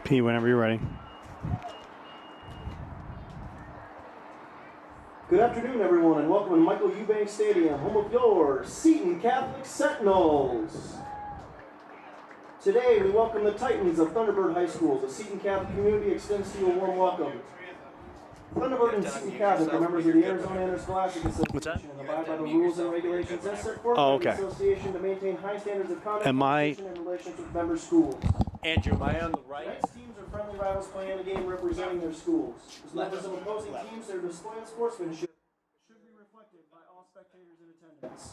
P, whenever you're ready. Good afternoon, everyone, and welcome to Michael Eubank Stadium, home of your Seton Catholic Sentinels. Today, we welcome the Titans of Thunderbird High School. The Seton Catholic community extends to you a warm welcome. Thunderbird and Seton Catholic are members of the Arizona Interscholastic Association and abide by the rules and regulations as set forth by the association to maintain high standards of conduct and relations with member schools. Andrew, am I on the right? Tonight's teams are friendly rivals playing the game representing their schools. As members of opposing teams, their display of sportsmanship should be reflected by all spectators in attendance.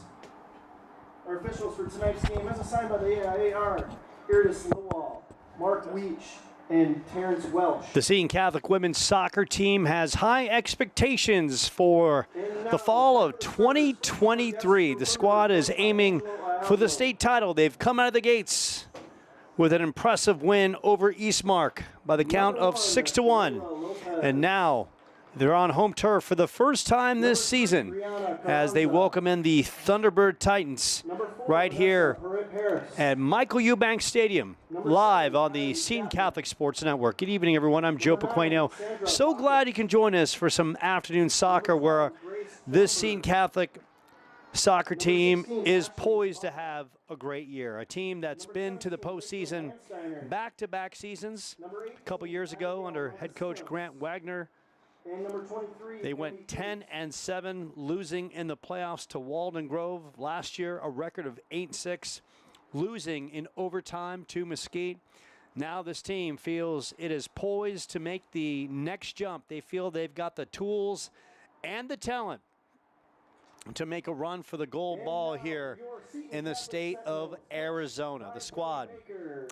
Our officials for tonight's game, as assigned by the AIA, are Iridis Lowell, Mark Weech, and Terrence Welsh. The Seton Catholic women's soccer team has high expectations for the fall of 2023. The squad is aiming for the state title. They've come out of the gates with an impressive win over Eastmark by the count of 6-1. And now they're on home turf for the first time this season as they welcome in the Thunderbird Titans right here at Michael Eubank Stadium, live on the Seton Catholic Sports Network. Good evening, everyone. I'm Joe Pequeno. So glad you can join us for some afternoon soccer where this Seton Catholic soccer team is poised to have a great year. A team that's been to the postseason back-to-back seasons. A couple years ago under head coach Grant Wagner, they went 10-7, losing in the playoffs to Walden Grove. Last year, a record of 8-6, losing in overtime to Mesquite. Now this team feels it is poised to make the next jump. They feel they've got the tools and the talent to make a run for the gold ball here in the state of Arizona. The squad,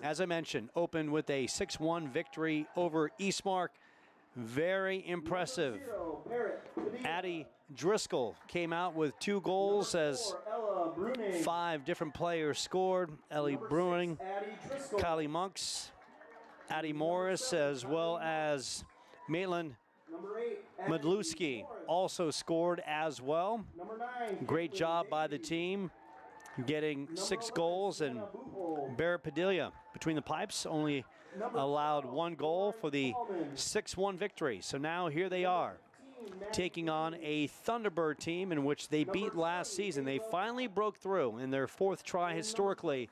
as I mentioned, opened with a 6-1 victory over Eastmark. Very impressive. Addie Driscoll came out with 2 goals as 5 different players scored. Ellie Bruning, Kylie Monks, Addie Morris, as well as Maitland Medlewski also scored as well. Great job by the team getting 6 goals, and Barrett Padilla between the pipes only allowed 1 goal for the 6-1 victory. So now here they are taking on a Thunderbird team in which they beat last season. They finally broke through in their 4th try historically,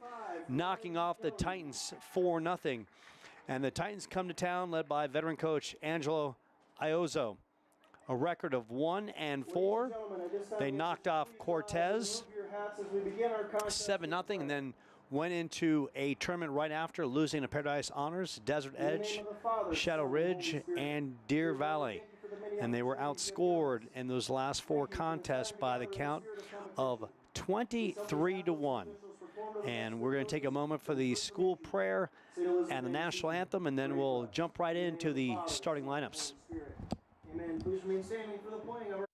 knocking off the Titans 4-0. And the Titans come to town led by veteran coach Angelo Iozzo. A record of 1-4. They knocked off Cortez 7-0 and then went into a tournament right after, losing to Paradise Honors, Desert Edge, Shadow Ridge, and Deer Valley. And they were outscored in those last 4 contests by the count of 23-1. And we're going to take a moment for the school prayer and the national anthem, and then we'll jump right into the starting lineups. Amen. Please remain standing for the pointing of our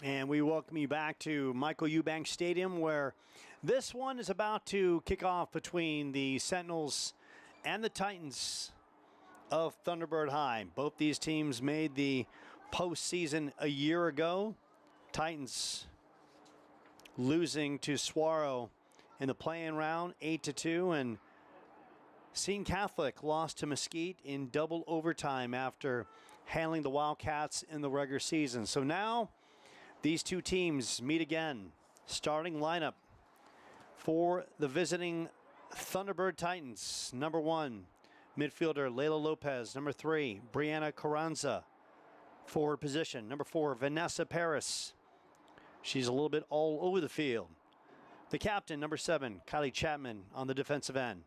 And we welcome you back to Michael Eubank Stadium, where this one is about to kick off between the Sentinels and the Titans of Thunderbird High. Both these teams made the postseason a year ago. Titans losing to Saguaro in the play-in round, 8-2, and Seton Catholic lost to Mesquite in double overtime after handling the Wildcats in the regular season. So now these two teams meet again. Starting lineup for the visiting Thunderbird Titans. Number 1, midfielder Layla Lopez. Number 3, Brianna Carranza, forward position. Number 4, Vanessa Paris. She's a little bit all over the field. The captain, number 7, Kylie Chapman on the defensive end.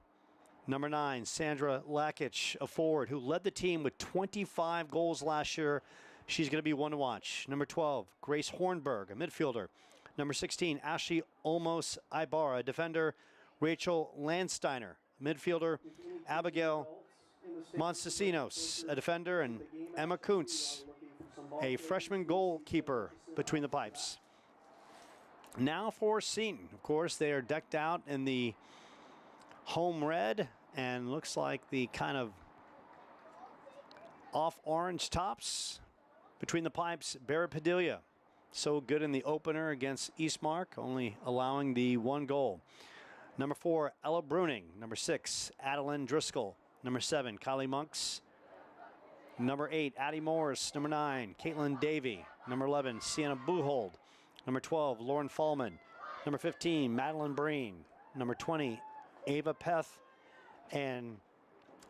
Number 9, Sandra Lakic, a forward who led the team with 25 goals last year. She's going to be one to watch. Number 12, Grace Hornberg, a midfielder. Number 16, Ashley Olmos Ibarra, a defender. Rachel Landsteiner, midfielder. Abigail Montesinos, a defender. And Emma Kuntz, a freshman goalkeeper between the pipes. Now for Seton. Of course, they are decked out in the home red and looks like the kind of off orange tops. Between the pipes, Barrett Padilla. So good in the opener against Eastmark, only allowing the 1 goal. Number 4, Ella Bruning. Number 6, Adeline Driscoll. Number 7, Kylie Monks. Number 8, Addie Morris. Number 9, Caitlin Davey. Number 11, Sienna Buhold. Number 12, Lauren Fallman. Number 15, Madeline Breen. Number 20, Ava Peth. And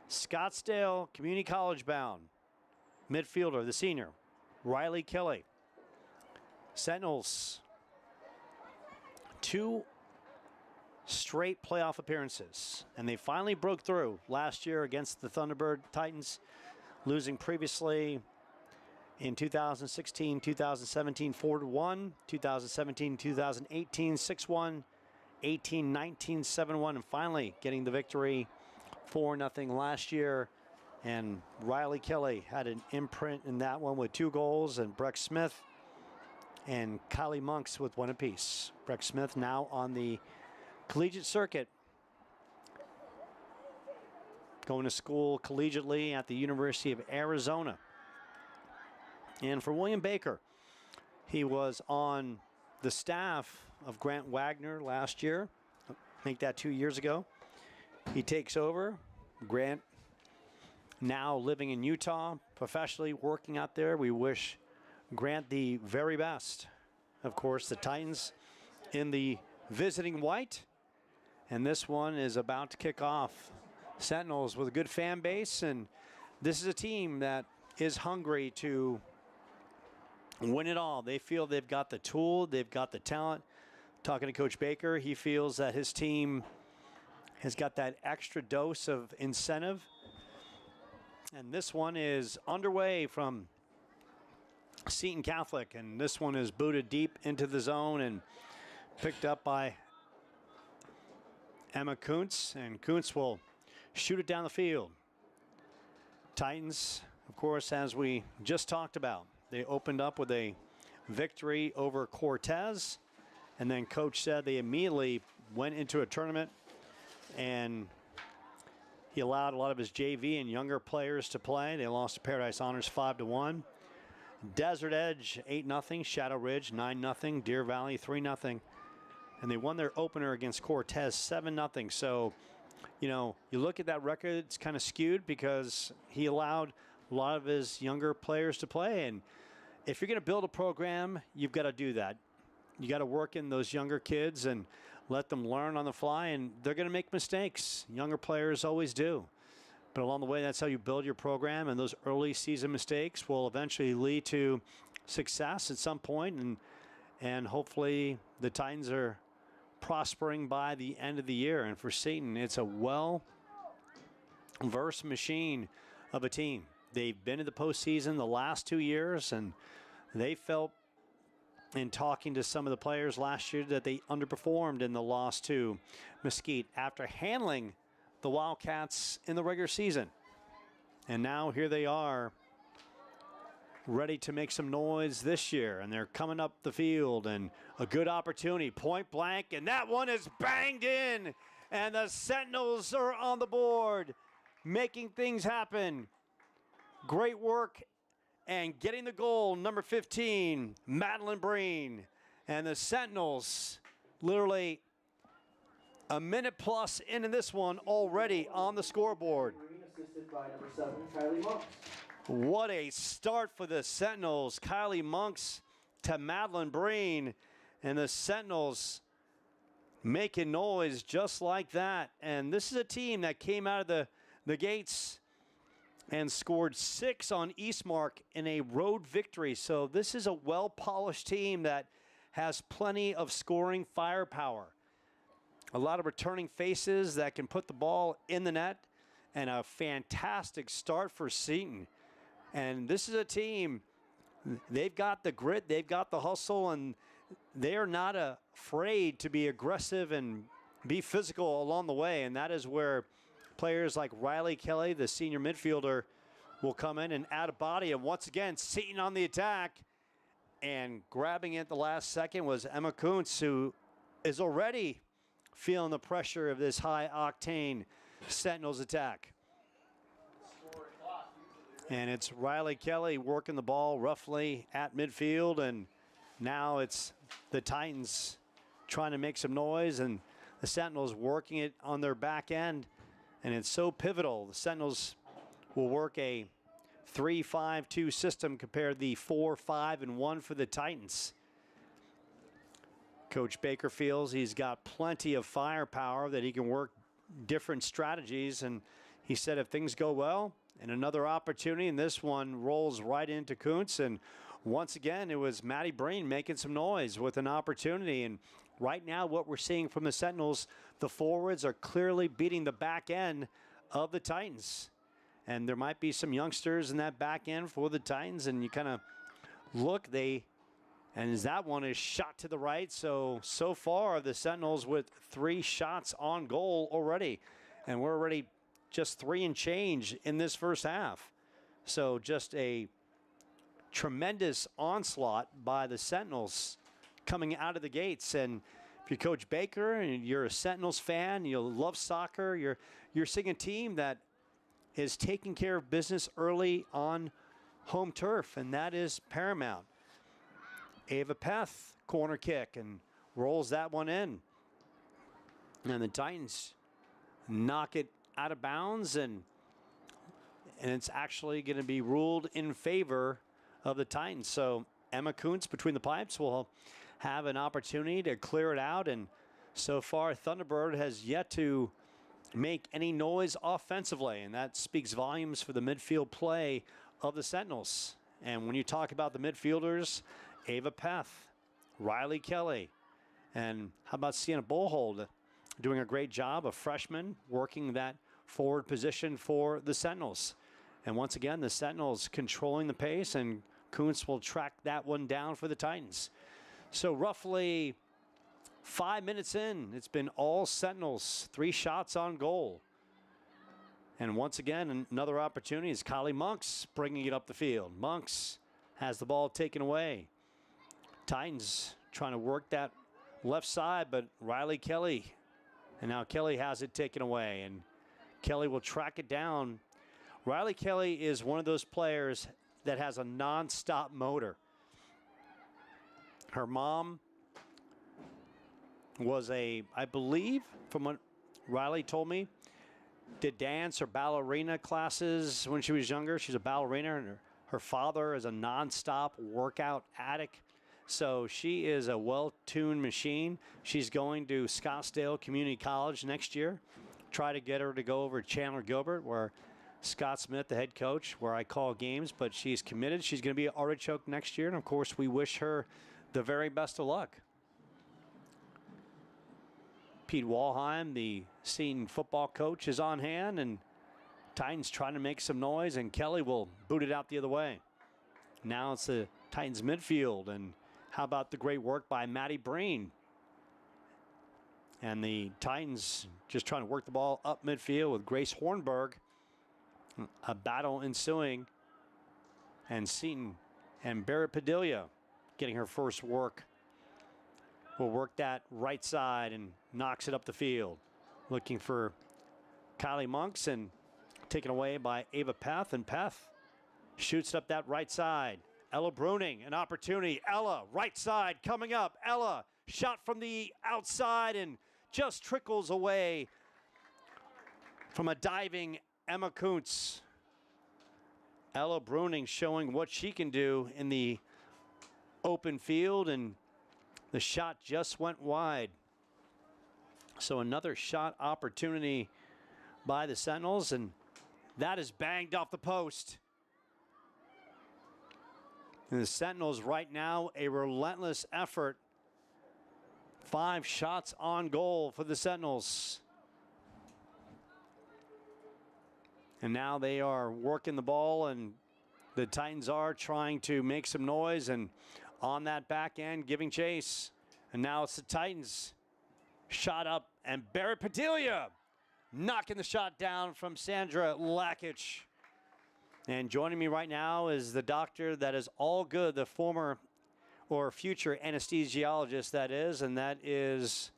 Scottsdale Community College bound midfielder, the senior, Riley Kelly. Sentinels, 2 straight playoff appearances, and they finally broke through last year against the Thunderbird Titans, losing previously in 2016, 2017, 4-1, 2017, 2018, 6-1, 18-19, 7-1, and finally getting the victory 4-0 last year. And Riley Kelly had an imprint in that one with 2 goals, and Breck Smith and Kylie Monks with 1 apiece. Breck Smith now on the collegiate circuit, going to school collegiately at the University of Arizona. And for William Baker, he was on the staff of Grant Wagner last year. I think that 2 years ago. He takes over. Grant now living in Utah, professionally working out there. We wish Grant the very best. Of course, the Titans in the visiting white. And this one is about to kick off. Sentinels with a good fan base, and this is a team that is hungry to win it all. They feel they've got the tool, they've got the talent. Talking to Coach Baker, he feels that his team has got that extra dose of incentive. And this one is underway from Seton Catholic, and this one is booted deep into the zone and picked up by Emma Kuntz, and Kuntz will shoot it down the field. Titans, of course, as we just talked about, they opened up with a victory over Cortez, and then Coach said they immediately went into a tournament, and he allowed a lot of his JV and younger players to play. They lost to Paradise Honors 5-1. Desert Edge 8-0, Shadow Ridge 9-0, Deer Valley 3-0. And they won their opener against Cortez 7-0. So, you know, you look at that record, it's kind of skewed because he allowed a lot of his younger players to play. And if you're going to build a program, you've got to do that. You got to work in those younger kids and let them learn on the fly, and they're going to make mistakes. Younger players always do. But along the way, that's how you build your program, and those early season mistakes will eventually lead to success at some point, and hopefully the Titans are prospering by the end of the year. And for Seton, it's a well-versed machine of a team. They've been in the postseason the last 2 years, and they felt in talking to some of the players last year that they underperformed in the loss to Mesquite after handling the Wildcats in the regular season. And now here they are, ready to make some noise this year, and they're coming up the field, and a good opportunity, point blank, and that one is banged in, and the Sentinels are on the board, making things happen. Great work and getting the goal, number 15, Madeline Breen. And the Sentinels literally a minute plus into this one already on the scoreboard. Breen assisted by number 7, Kylie Monks. What a start for the Sentinels. Kylie Monks to Madeline Breen. And the Sentinels making noise just like that. And this is a team that came out of the gates and scored 6 on Eastmark in a road victory. So this is a well-polished team that has plenty of scoring firepower. A lot of returning faces that can put the ball in the net, and a fantastic start for Seton. And this is a team, they've got the grit, they've got the hustle, and they are not afraid to be aggressive and be physical along the way. And that is where players like Riley Kelly, the senior midfielder, will come in and add a body. And once again, Seton on the attack. And grabbing it the last second was Emma Kuntz, who is already feeling the pressure of this high-octane Sentinels attack. And it's Riley Kelly working the ball roughly at midfield, and now it's the Titans trying to make some noise, and the Sentinels working it on their back end. And it's so pivotal. The Sentinels will work a 3-5-2 system compared to the 4-5-1 for the Titans. Coach Baker feels he's got plenty of firepower, that he can work different strategies. And he said if things go well, and another opportunity, and this one rolls right into Kuntz. And once again, it was Maddie Breen making some noise with an opportunity. And right now, what we're seeing from the Sentinels, the forwards are clearly beating the back end of the Titans. And there might be some youngsters in that back end for the Titans. And you kind of look, and as that one is shot to the right. So far, the Sentinels with 3 shots on goal already. And we're already just 3 and change in this first half. So just a tremendous onslaught by the Sentinels coming out of the gates. And if you're Coach Baker and you're a Sentinels fan, you love soccer, you're seeing a team that is taking care of business early on home turf, and that is paramount. Ava Peth, corner kick, and rolls that one in. And the Titans knock it out of bounds, and it's actually going to be ruled in favor of the Titans. So Emma Kuntz between the pipes will have an opportunity to clear it out, and so far Thunderbird has yet to make any noise offensively, and that speaks volumes for the midfield play of the Sentinels. And when you talk about the midfielders, Ava Peth, Riley Kelly, and how about Sienna Bullhold doing a great job, a freshman working that forward position for the Sentinels. And once again, the Sentinels controlling the pace, and Kuntz will track that one down for the Titans. So roughly 5 minutes in, it's been all Sentinels, 3 shots on goal. And once again, another opportunity is Kylie Monks bringing it up the field. Monks has the ball taken away. Titans trying to work that left side, but Riley Kelly, and now Kelly has it taken away, and Kelly will track it down. Riley Kelly is one of those players that has a non-stop motor. Her mom was I believe, from what Riley told me, did dance or ballerina classes when she was younger. She's a ballerina, and her father is a non-stop workout addict. So she is a well-tuned machine. She's going to Scottsdale Community College next year. Try to get her to go over to Chandler Gilbert, where Scott Smith, the head coach, where I call games, but she's committed. She's going to be at Artichoke next year, and of course we wish her the very best of luck. Pete Walheim, the Seton football coach, is on hand, and Titans trying to make some noise, and Kelly will boot it out the other way. Now it's the Titans midfield, and how about the great work by Maddie Breen? And the Titans just trying to work the ball up midfield with Grace Hornberg. A battle ensuing, and Seton and Barrett Padilla getting her first work. Will work that right side and knocks it up the field. Looking for Kylie Monks, and taken away by Ava Peth. And Peth Shoots up that right side. Ella Bruning, an opportunity. Ella, right side, coming up. Ella, shot from the outside and just trickles away from a diving Emma Kuntz. Ella Bruning showing what she can do in the open field, and the shot just went wide. So another shot opportunity by the Sentinels, and that is banged off the post. And the Sentinels right now, a relentless effort. 5 shots on goal for the Sentinels. And now they are working the ball, and the Titans are trying to make some noise, and on that back end giving chase. And now it's the Titans. Shot up, and Barrett Padilla knocking the shot down from Sandra Lakic. And joining me right now is the doctor that is all good, the former or future anesthesiologist that is, and that is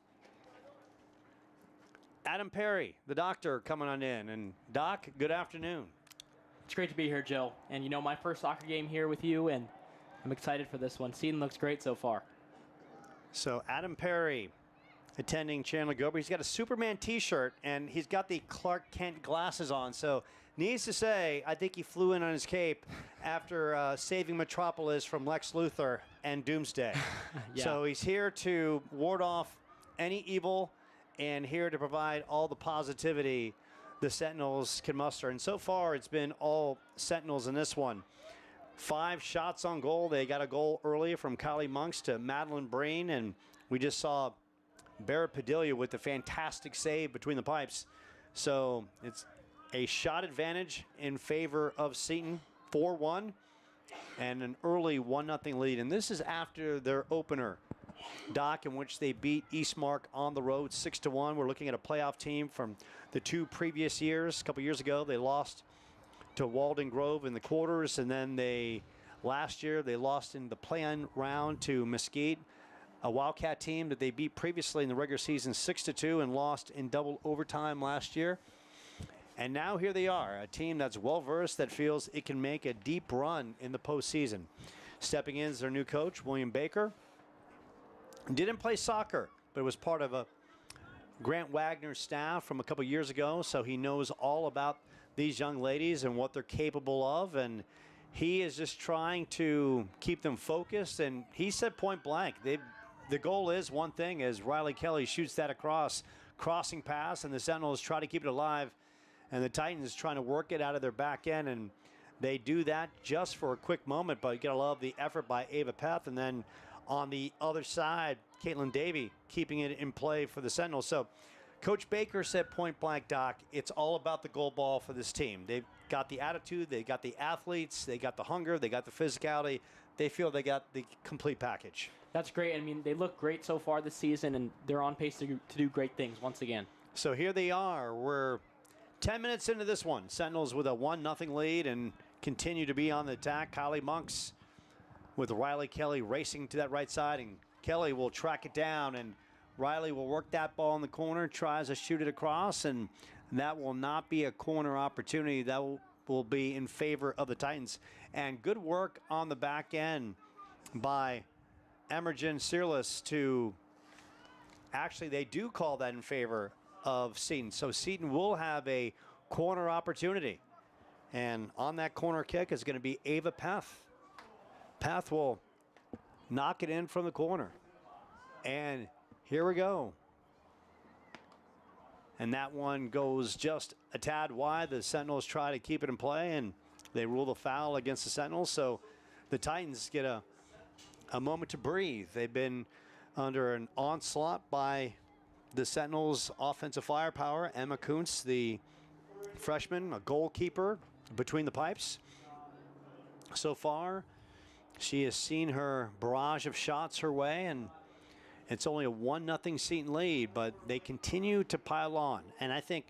Adam Perry, the doctor, coming on in. And Doc, good afternoon. It's great to be here, Joe. And you know, my first soccer game here with you, and I'm excited for this one. Seton looks great so far. So Adam Perry attending Chandler Gober. He's got a Superman t-shirt, and he's got the Clark Kent glasses on. So needs to say, I think he flew in on his cape after saving Metropolis from Lex Luthor and Doomsday. Yeah. So he's here to ward off any evil and here to provide all the positivity the Sentinels can muster. And so far, it's been all Sentinels in this one. 5 shots on goal. They got a goal earlier from Kylie Monks to Madeline Breen, and we just saw Barrett Padilla with the fantastic save between the pipes. So it's a shot advantage in favor of Seton, 4-1, and an early 1-0 lead. And this is after their opener, Doc, in which they beat Eastmark on the road 6-1. We're looking at a playoff team from the 2 previous years. A couple years ago, they lost to Walden Grove in the quarters, and then last year they lost in the play-in round to Mesquite, a Wildcat team that they beat previously in the regular season 6-2 and lost in double overtime last year. And now here they are, a team that's well-versed, that feels it can make a deep run in the postseason. Stepping in is their new coach, William Baker. Didn't play soccer, but was part of a Grant Wagner staff from a couple years ago, so he knows all about these young ladies and what they're capable of, and he is just trying to keep them focused. And he said point blank, the goal is one thing, as Riley Kelly shoots that crossing pass, and the Sentinels try to keep it alive, and the Titans trying to work it out of their back end, and they do that just for a quick moment. But you gotta love the effort by Ava Peth, and then on the other side, Caitlin Davey keeping it in play for the Sentinels. So Coach Baker said point blank, Doc, it's all about the goal ball for this team. They've got the attitude, they got the athletes, they got the hunger, they got the physicality. They feel they got the complete package. That's great. I mean, they look great so far this season, and they're on pace to do great things once again. So here they are. We're 10 minutes into this one. Sentinels with a 1-0 lead and continue to be on the attack. Kylie Monks with Riley Kelly racing to that right side, and Kelly will track it down, and Riley will work that ball in the corner, tries to shoot it across, and that will not be a corner opportunity. That will be in favor of the Titans. And good work on the back end by Emergen Searless to, actually they do call that in favor of Seton. So Seton will have a corner opportunity. And on that corner kick is going to be Ava Peth. Peth will knock it in from the corner. And here we go. And that one goes just a tad wide. The Sentinels try to keep it in play, and they rule the foul against the Sentinels. So the Titans get a moment to breathe. They've been under an onslaught by the Sentinels' offensive firepower. Emma Kuntz, the freshman, a goalkeeper between the pipes. So far, she has seen her barrage of shots her way, and it's only a 1-0 Seton lead, but they continue to pile on. And I think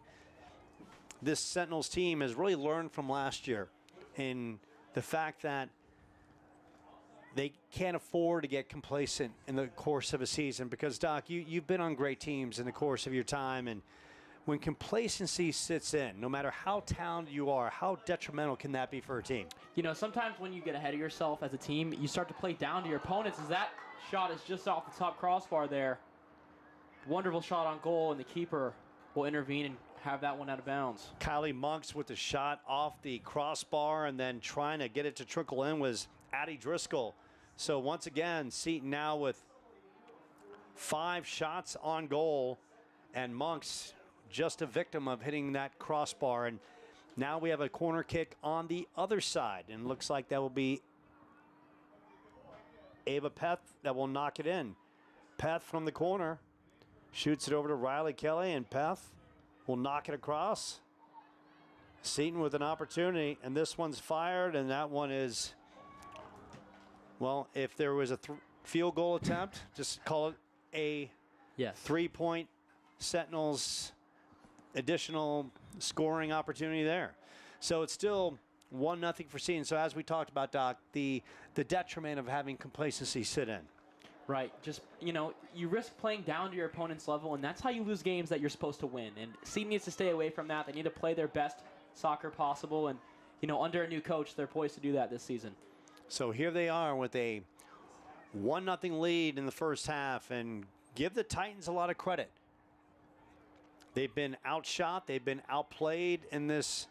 this Sentinels team has really learned from last year in the fact that they can't afford to get complacent in the course of a season, because, Doc, you've been on great teams in the course of your time, and when complacency sits in, no matter how talented you are, how detrimental can that be for a team? You know, sometimes when you get ahead of yourself as a team, you start to play down to your opponents. As that shot is just off the top crossbar there. Wonderful shot on goal, and the keeper will intervene and have that one out of bounds. Kylie Monks with the shot off the crossbar, and then trying to get it to trickle in was Addie Driscoll. So once again, Seton now with 5 shots on goal, and Monks just a victim of hitting that crossbar. And now we have a corner kick on the other side, and looks like that will be Ava Peth that will knock it in. Peth from the corner shoots it over to Riley Kelly, and Peth will knock it across. Seton with an opportunity, and this one's fired, and that one is, well, if there was a field goal attempt, just call it a 3-point Sentinels additional scoring opportunity there. So it's still 1-0 for Seton. So as we talked about, Doc, the detriment of having complacency sit in. Right. Just, you know, you risk playing down to your opponent's level, and that's how you lose games that you're supposed to win. And Seton needs to stay away from that. They need to play their best soccer possible. And, you know, under a new coach, they're poised to do that this season. So here they are with a 1-0 lead in the first half, and give the Titans a lot of credit. They've been outshot, they've been outplayed in this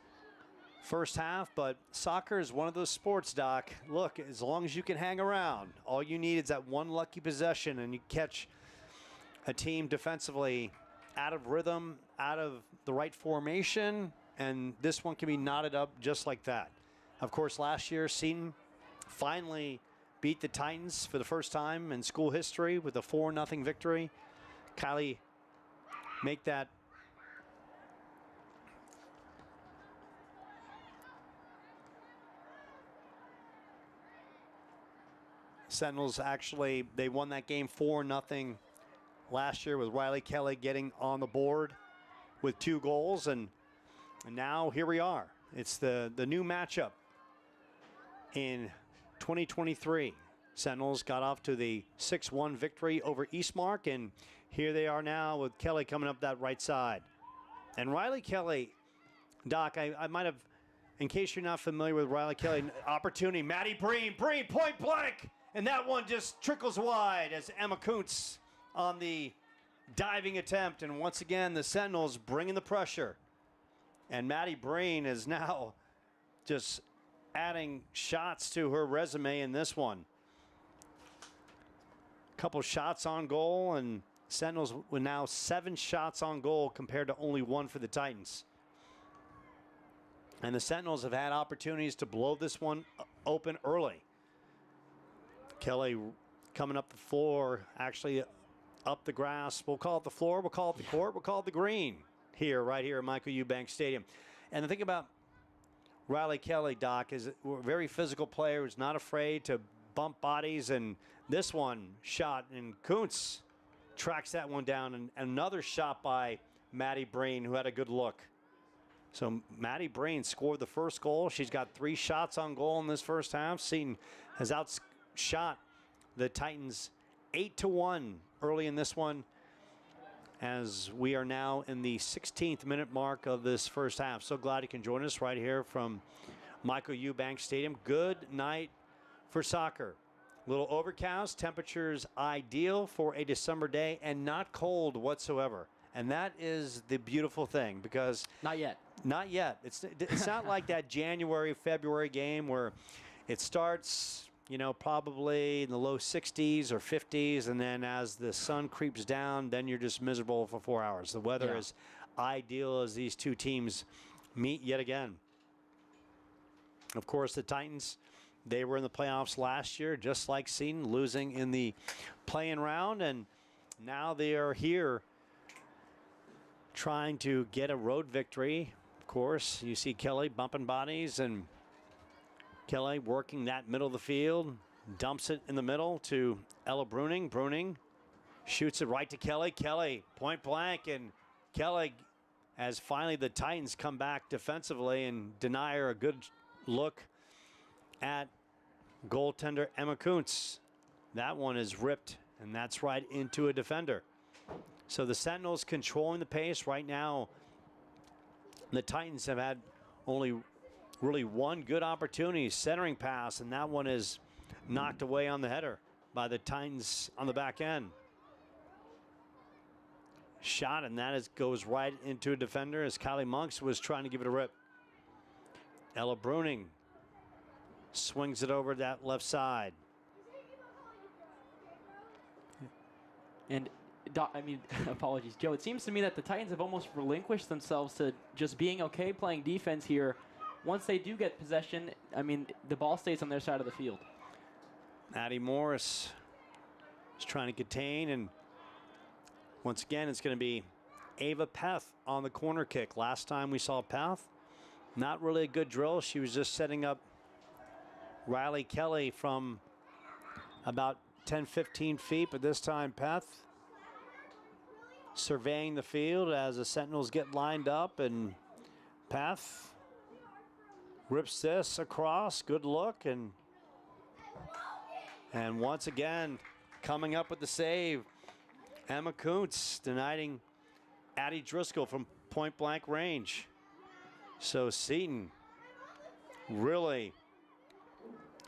first half, but soccer is one of those sports, Doc. Look, as long as you can hang around, all you need is that one lucky possession, and you catch a team defensively out of rhythm, out of the right formation, and this one can be knotted up just like that. Of course, last year, Seton finally beat the Titans for the first time in school history with a 4-0 victory. Kylie make that Sentinels actually, they won that game 4-0 last year with Riley Kelly getting on the board with 2 goals, and now here we are. It's the new matchup in 2023. Sentinels got off to the 6-1 victory over Eastmark, and here they are now with Kelly coming up that right side. And Riley Kelly, Doc, I might have, in case you're not familiar with Riley Kelly, opportunity, Maddie Breen, point blank, and that one just trickles wide as Emma Kuntz on the diving attempt. And once again, the Sentinels bringing the pressure. And Maddie Breen is now just adding shots to her resume in this one. Couple shots on goal, and Sentinels with now 7 shots on goal compared to only 1 for the Titans. And the Sentinels have had opportunities to blow this one open early. Kelly coming up the floor, actually up the grass. We'll call it the floor, we'll call it the court, we'll call it the green here, right here at Michael Eubanks Stadium. And the thing about Riley Kelly, Doc, is a very physical player who's not afraid to bump bodies, and this one shot, and Kuntz tracks that one down, and another shot by Maddie Breen, who had a good look. So Maddie Breen scored the first goal. She's got 3 shots on goal in this first half. Seton has outshot the Titans 8-1 early in this one, as we are now in the 16th minute mark of this first half. So glad you can join us right here from Michael Eubanks Stadium. Good night for soccer. Little overcast, temperatures ideal for a December day, and not cold whatsoever. And that is the beautiful thing, because Not yet. Not yet. It's not like that January, February game where it starts, you know, probably in the low 60s or 50s, and then as the sun creeps down, then you're just miserable for 4 hours. The weather is ideal as these two teams meet yet again. Of course, the Titans, they were in the playoffs last year, just like Seton, losing in the play-in round, and now they are here trying to get a road victory. Of course, you see Kelly bumping bodies, and Kelly working that middle of the field, dumps it in the middle to Ella Bruning. Bruning shoots it right to Kelly. Kelly, point blank, and Kelly, as finally the Titans come back defensively and deny her a good look at goaltender Emma Kuntz. That one is ripped, and that's right into a defender. So the Sentinels controlling the pace right now. The Titans have had only really one good opportunity, centering pass, and that one is knocked away on the header by the Titans on the back end. Shot, and that goes right into a defender as Kylie Monks was trying to give it a rip. Ella Bruning swings it over that left side. And I mean, apologies, Joe. It seems to me that the Titans have almost relinquished themselves to just being okay playing defense here. Once they do get possession, I mean, the ball stays on their side of the field. Addie Morris is trying to contain, and once again, it's going to be Ava Peth on the corner kick. Last time we saw Peth, not really a good drill. She was just setting up Riley Kelly from about 10, 15 feet, but this time Peth surveying the field as the Sentinels get lined up, and Peth rips this across. Good look, and once again coming up with the save, Emma Kuntz denying Addie Driscoll from point blank range. So Seton really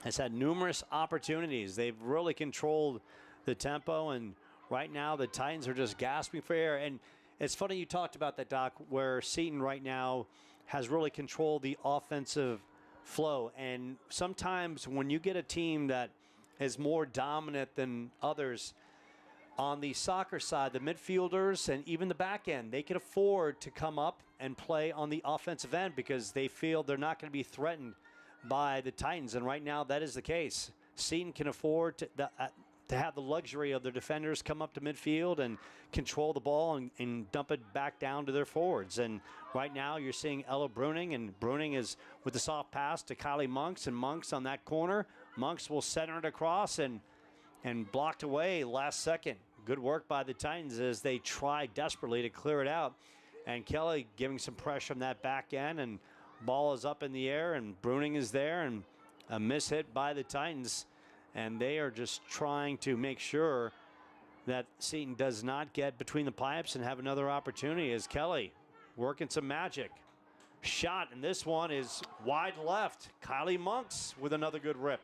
has had numerous opportunities. They've really controlled the tempo, and right now the Titans are just gasping for air. And it's funny you talked about that, Doc, where Seton right now has really controlled the offensive flow. And sometimes when you get a team that is more dominant than others on the soccer side, the midfielders and even the back end, they can afford to come up and play on the offensive end because they feel they're not going to be threatened by the Titans. And right now that is the case. Seton can afford to have the luxury of their defenders come up to midfield and control the ball and dump it back down to their forwards. And right now you're seeing Ella Bruning, and Bruning is with the soft pass to Kylie Monks, and Monks on that corner. Monks will center it across and blocked away last second. Good work by the Titans as they try desperately to clear it out. And Kelly giving some pressure on that back end, and ball is up in the air, and Bruning is there, and a miss hit by the Titans. And they are just trying to make sure that Seton does not get between the pipes and have another opportunity as Kelly working some magic. Shot, and this one is wide left. Kylie Monks with another good rip.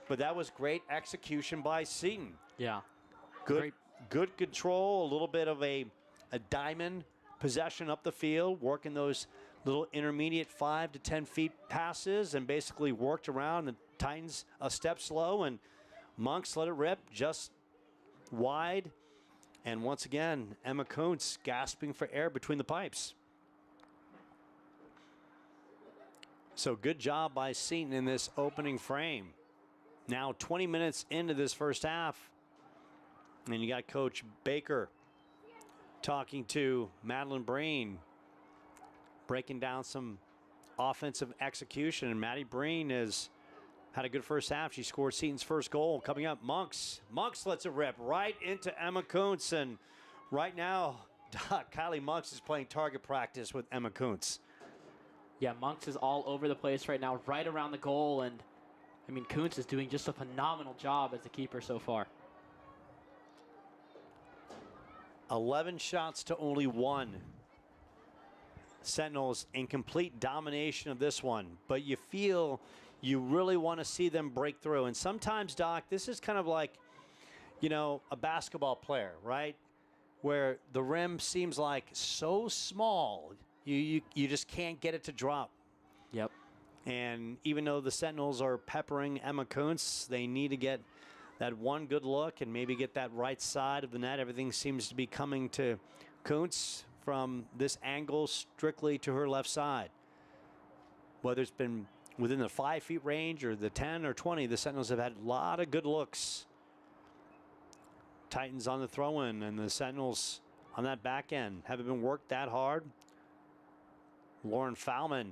But that was great execution by Seton. Yeah. Good control, a little bit of a diamond possession up the field, working those little intermediate 5 to 10 feet passes, and basically worked around the Titans a step slow, and Monks let it rip just wide. And once again, Emma Kuntz gasping for air between the pipes. So good job by Seton in this opening frame. Now 20 minutes into this first half, and you got Coach Baker talking to Madeline Breen, breaking down some offensive execution. And Maddie Breen has had a good first half. She scored Seton's first goal. Coming up, Monks lets it rip right into Emma Kuntz. And right now, Kylie Monks is playing target practice with Emma Kuntz. Yeah, Monks is all over the place right now, right around the goal. And, I mean, Kuntz is doing just a phenomenal job as the keeper so far. 11 shots to only 1. Sentinels in complete domination of this one, but you feel you really want to see them break through. And sometimes, Doc, this is kind of like, you know, a basketball player, right? Where the rim seems like so small, you just can't get it to drop. Yep. And even though the Sentinels are peppering Emma Kuntz, they need to get that one good look and maybe get that right side of the net. Everything seems to be coming to Kuntz from this angle strictly to her left side. Whether it's been within the 5 feet range or the 10 or 20, the Sentinels have had a lot of good looks. Titans on the throw-in, and the Sentinels on that back end haven't been worked that hard. Lauren Fowlman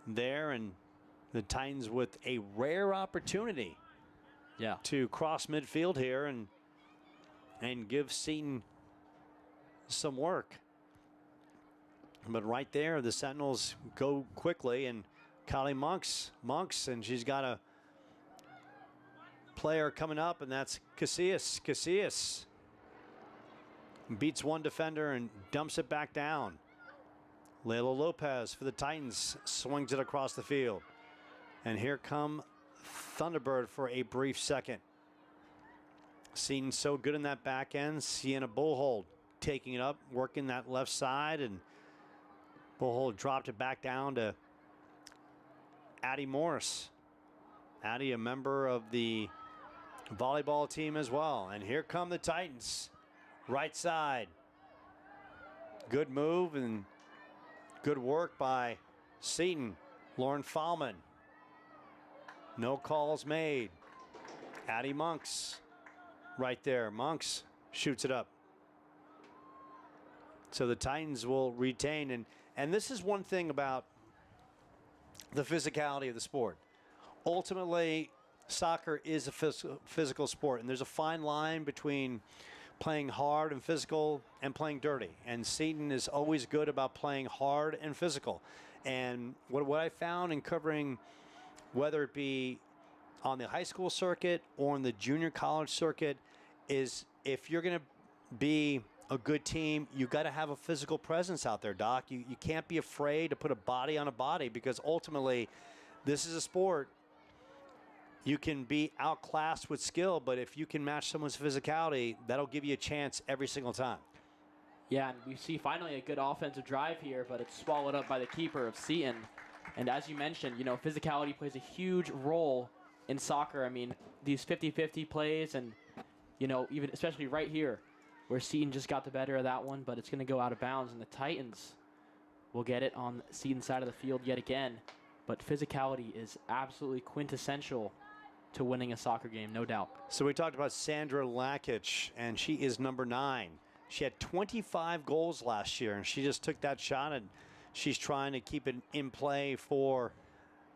there, and the Titans with a rare opportunity to cross midfield here and give Seton some work. But right there, the Sentinels go quickly, and Kylie Monks, and she's got a player coming up, and that's Casillas. Casillas beats one defender and dumps it back down. Layla Lopez for the Titans swings it across the field. And here come Thunderbird for a brief second. Seton so good in that back end. Sienna Bullhold taking it up, working that left side, and Bullhold dropped it back down to Addie Morris. Addie, a member of the volleyball team as well. And here come the Titans. Right side. Good move and good work by Seton. Lauren Fallman. No calls made. Addie Monks right there. Monks shoots it up. So the Titans will retain. And this is one thing about the physicality of the sport. Ultimately, soccer is a physical sport, and there's a fine line between playing hard and physical and playing dirty. And Seton is always good about playing hard and physical. And what I found in covering, whether it be on the high school circuit or on the junior college circuit, is if you're going to be a good team, you got to have a physical presence out there, Doc. You can't be afraid to put a body on a body, because ultimately this is a sport. You can be outclassed with skill, but if you can match someone's physicality, that'll give you a chance every single time. Yeah, and we see finally a good offensive drive here, but it's swallowed up by the keeper of Seton. And as you mentioned, physicality plays a huge role in soccer. I mean, these 50-50 plays and, even especially right here where Seton just got the better of that one, but it's going to go out of bounds, and the Titans will get it on Seton's side of the field yet again. But physicality is absolutely quintessential to winning a soccer game, no doubt. So we talked about Sandra Lakic, and she is number 9. She had 25 goals last year, and she just took that shot, and she's trying to keep it in play for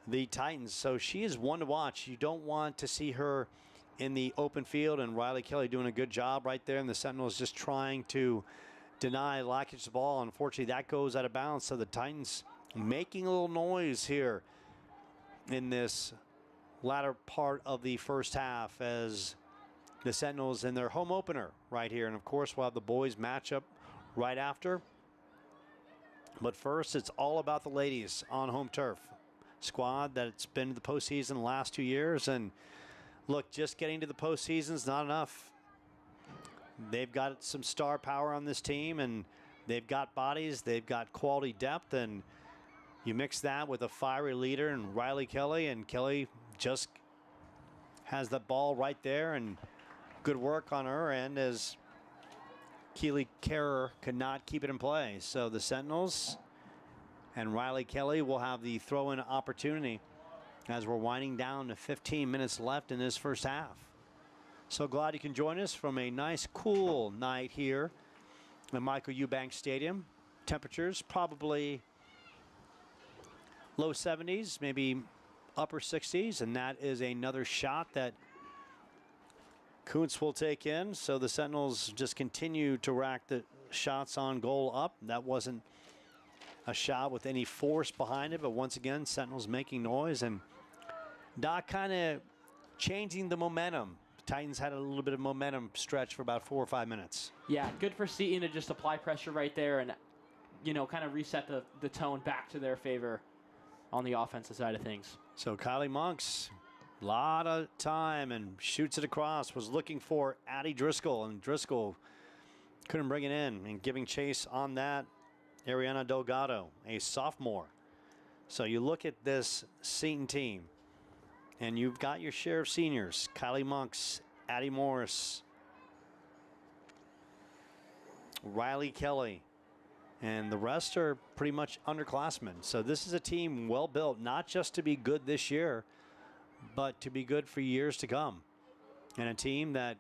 the Titans. So she is one to watch. You don't want to see her in the open field, and Riley Kelly doing a good job right there, and the Sentinels just trying to deny Lakic the ball. Unfortunately, that goes out of bounds, so the Titans making a little noise here in this latter part of the first half as the Sentinels in their home opener right here. And of course, we'll have the boys matchup right after. But first, it's all about the ladies on home turf. Squad that's been to the postseason the last 2 years. And look, just getting to the postseason is not enough. They've got some star power on this team, and they've got bodies, they've got quality depth, and you mix that with a fiery leader and Riley Kelly, and Kelly just has the ball right there, and good work on her end as Keely Kerrer could not keep it in play. So the Sentinels and Riley Kelly will have the throw-in opportunity as we're winding down to 15 minutes left in this first half. So glad you can join us from a nice cool night here at Michael Eubanks Stadium. Temperatures probably low 70s, maybe upper 60s, and that is another shot that Kuntz will take in. So the Sentinels just continue to rack the shots on goal up. That wasn't a shot with any force behind it, but once again, Sentinels making noise, and Doc kind of changing the momentum. Titans had a little bit of momentum stretch for about 4 or 5 minutes. Yeah, good for Seton to just apply pressure right there and, kind of reset the tone back to their favor on the offensive side of things. So Kylie Monks, a lot of time and shoots it across, was looking for Addie Driscoll, and Driscoll couldn't bring it in, and giving chase on that, Ariana Delgado, a sophomore. So you look at this Seton team, and you've got your share of seniors: Kylie Monks, Addie Morris, Riley Kelly, and the rest are pretty much underclassmen. So this is a team well built, not just to be good this year, but to be good for years to come. And a team that,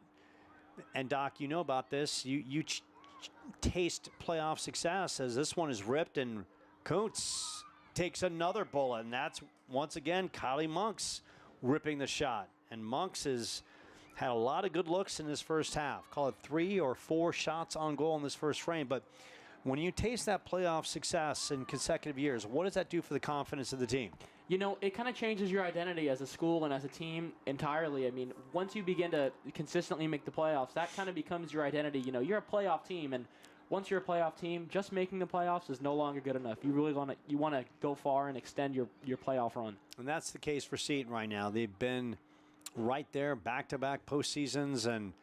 and Doc, you know about this, you taste playoff success as this one is ripped, and Kuntz takes another bullet, and that's once again Kylie Monks ripping the shot. And Monks has had a lot of good looks in this first half. Call it 3 or 4 shots on goal in this first frame. But when you taste that playoff success in consecutive years, what does that do for the confidence of the team? It kind of changes your identity as a school and as a team entirely. I mean, once you begin to consistently make the playoffs, that kind of becomes your identity. You're a playoff team, and once you're a playoff team, just making the playoffs is no longer good enough. You really want to go far and extend your playoff run. And that's the case for Seton right now. They've been right there, back-to-back postseasons, and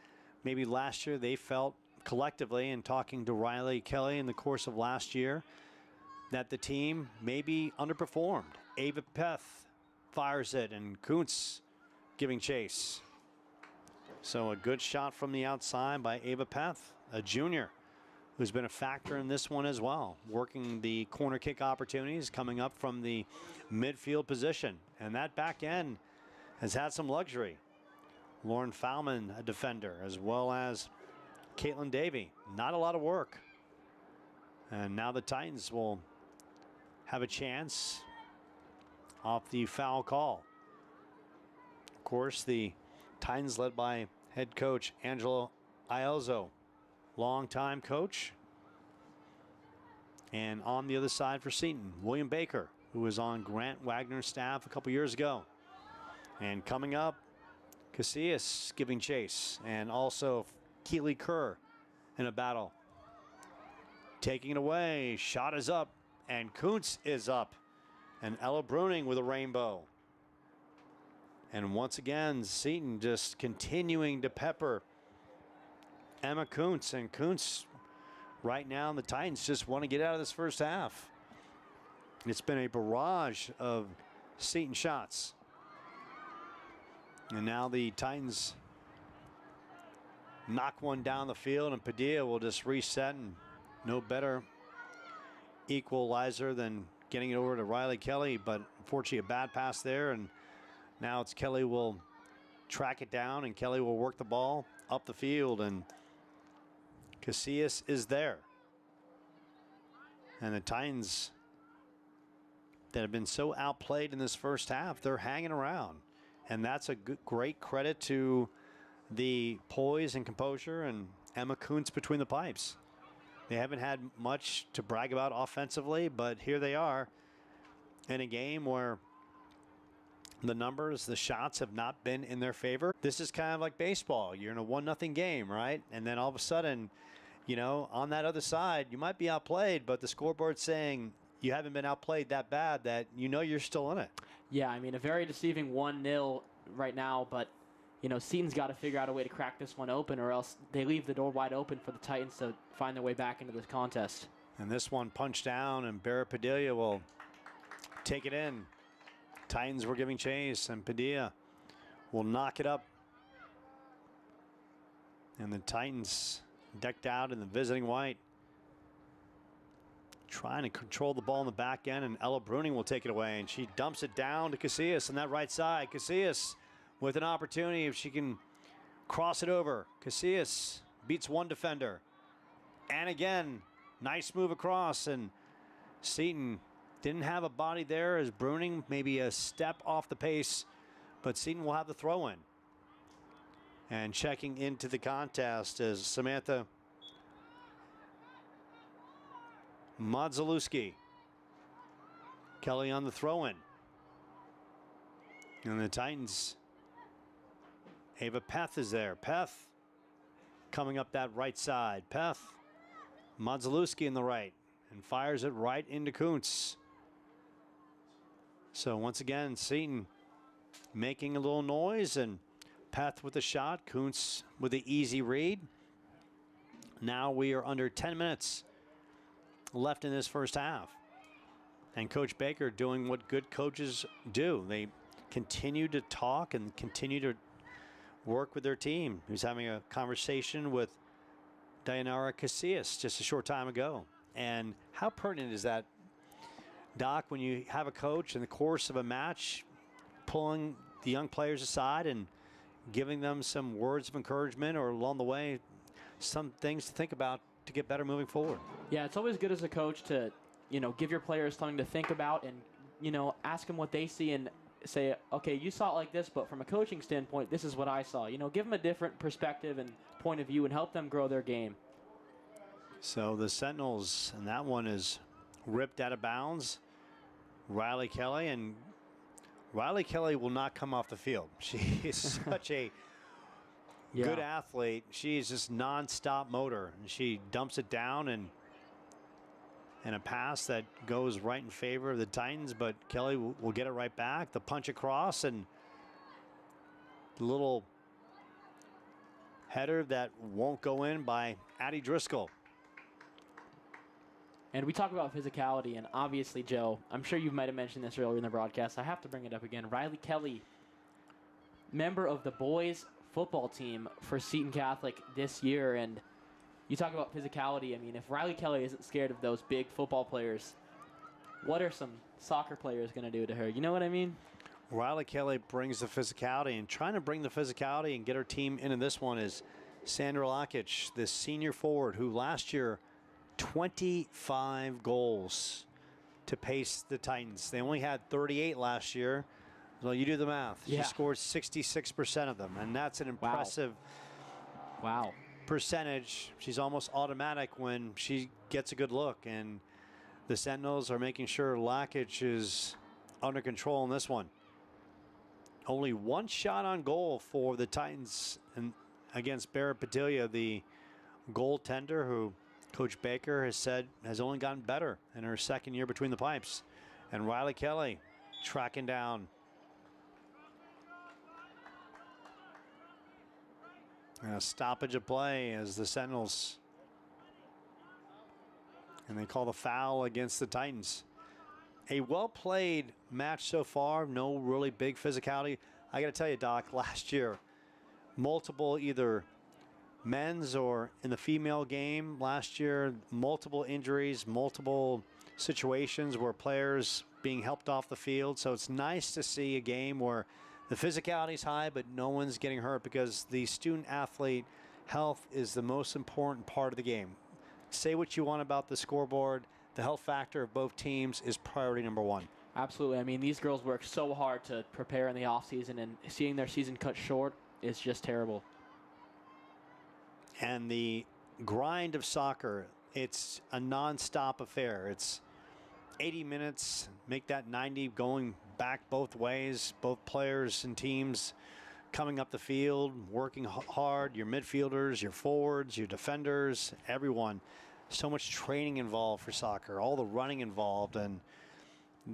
maybe last year they felt collectively, in talking to Riley Kelly in the course of last year, that the team maybe underperformed. Ava Peth fires it, and Kuntz giving chase. So a good shot from the outside by Ava Peth, a junior, who's been a factor in this one as well, working the corner kick opportunities, coming up from the midfield position. And that back end has had some luxury. Lauren Fowman, a defender, as well as Caitlin Davey. Not a lot of work. And now the Titans will have a chance off the foul call. Of course, the Titans led by head coach Angelo Ielzo, longtime coach. And on the other side for Seton, William Baker, who was on Grant Wagner's staff a couple years ago. And coming up, Casillas giving chase, and also Keely Kerr in a battle. Taking it away, shot is up, and Kuntz is up. And Ella Bruning with a rainbow. And once again, Seton just continuing to pepper Emma Kuntz. And Kuntz, right now, the Titans just want to get out of this first half. It's been a barrage of Seton shots. And now the Titans knock one down the field, and Padilla will just reset, and no better equalizer than getting it over to Riley Kelly, but unfortunately a bad pass there, and now it's Kelly will track it down, and Kelly will work the ball up the field, and Casillas is there. And the Titans that have been so outplayed in this first half, they're hanging around. And that's a great credit to the poise and composure and Emma Kuntz between the pipes. They haven't had much to brag about offensively, but here they are in a game where the numbers, the shots have not been in their favor. This is kind of like baseball. You're in a 1-0 game, right? And then all of a sudden, you know, on that other side, you might be outplayed, but the scoreboard's saying you haven't been outplayed that bad that you know you're still in it. Yeah, I mean, a very deceiving 1-0 right now, but, you know, Seton's got to figure out a way to crack this one open, or else they leave the door wide open for the Titans to find their way back into this contest. And this one punched down, and Barrett Padilla will take it in. Titans were giving chase, and Padilla will knock it up. And the Titans decked out in the visiting white, trying to control the ball in the back end, and Ella Bruning will take it away, and she dumps it down to Casillas on that right side. Casillas with an opportunity if she can cross it over. Casillas beats one defender. And again, nice move across, and Seton didn't have a body there as Bruning maybe a step off the pace, but Seton will have the throw in. And checking into the contest is Samantha Modzalewski. Kelly on the throw-in. And the Titans, Ava Peth is there. Peth coming up that right side. Peth, Modzalewski in the right, and fires it right into Kuntz. So once again, Seton making a little noise, and Peth with the shot. Kuntz with the easy read. Now we are under 10 minutes left in this first half. And Coach Baker doing what good coaches do. They continue to talk and continue to work with their team. He was having a conversation with Dayanara Casillas just a short time ago. And how pertinent is that, Doc, when you have a coach in the course of a match pulling the young players aside and giving them some words of encouragement, or along the way some things to think about to get better moving forward? Yeah, it's always good as a coach to, you know, give your players something to think about, and, you know, ask them what they see and say, okay, you saw it like this, but from a coaching standpoint, this is what I saw. You know, give them a different perspective and point of view and help them grow their game. So the Sentinels, and that one is ripped out of bounds. Riley Kelly, and Riley Kelly will not come off the field. She is such a good athlete. She's just non-stop motor. And she dumps it down and a pass that goes right in favor of the Titans, but Kelly will get it right back. The punch across and the little header that won't go in by Addie Driscoll. And we talk about physicality, and obviously, Joe, I'm sure you might have mentioned this earlier in the broadcast. I have to bring it up again. Riley Kelly, member of the boys football team for Seton Catholic this year, and you talk about physicality. I mean, if Riley Kelly isn't scared of those big football players, what are some soccer players going to do to her? You know what I mean? Riley Kelly brings the physicality, and trying to bring the physicality and get her team into this one is Sandra Lakic, this senior forward who last year 25 goals to pace the Titans. They only had 38 last year. So you do the math. Yeah. She scored 66% of them, and that's an impressive percentage. She's almost automatic when she gets a good look, and the Sentinels are making sure Lakic is under control in this one. Only one shot on goal for the Titans and against Barrett Padilla, the goaltender who Coach Baker has said has only gotten better in her second year between the pipes. And Riley Kelly tracking down. And a stoppage of play as the Sentinels. And they call the foul against the Titans. A well-played match so far. No really big physicality. I got to tell you, Doc, last year, multiple either men's or in the female game last year, multiple injuries, multiple situations where players being helped off the field. So it's nice to see a game where the physicality is high, but no one's getting hurt, because the student athlete health is the most important part of the game. Say what you want about the scoreboard. The health factor of both teams is priority number one. Absolutely. I mean, these girls work so hard to prepare in the offseason, and seeing their season cut short is just terrible. And the grind of soccer, it's a non-stop affair. It's 80 minutes, make that 90 going back both ways, both players and teams coming up the field, working hard, your midfielders, your forwards, your defenders, everyone. So much training involved for soccer, all the running involved, and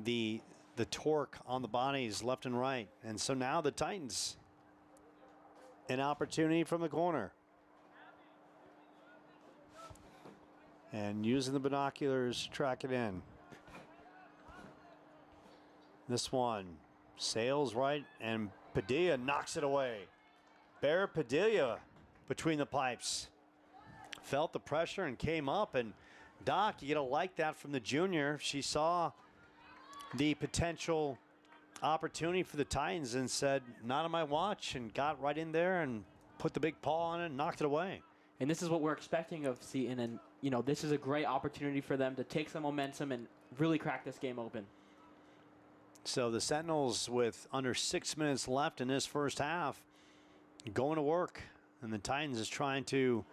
the torque on the bodies left and right. And so now the Titans, an opportunity from the corner. And using the binoculars to track it in. This one sails right, and Padilla knocks it away. Barrett Padilla between the pipes. Felt the pressure and came up, and Doc, you gotta like that from the junior. She saw the potential opportunity for the Titans and said, not on my watch, and got right in there and put the big paw on it and knocked it away. And this is what we're expecting of Seton, and you know, this is a great opportunity for them to take some momentum and really crack this game open. So the Sentinels, with under 6 minutes left in this first half, going to work, and the Titans is trying to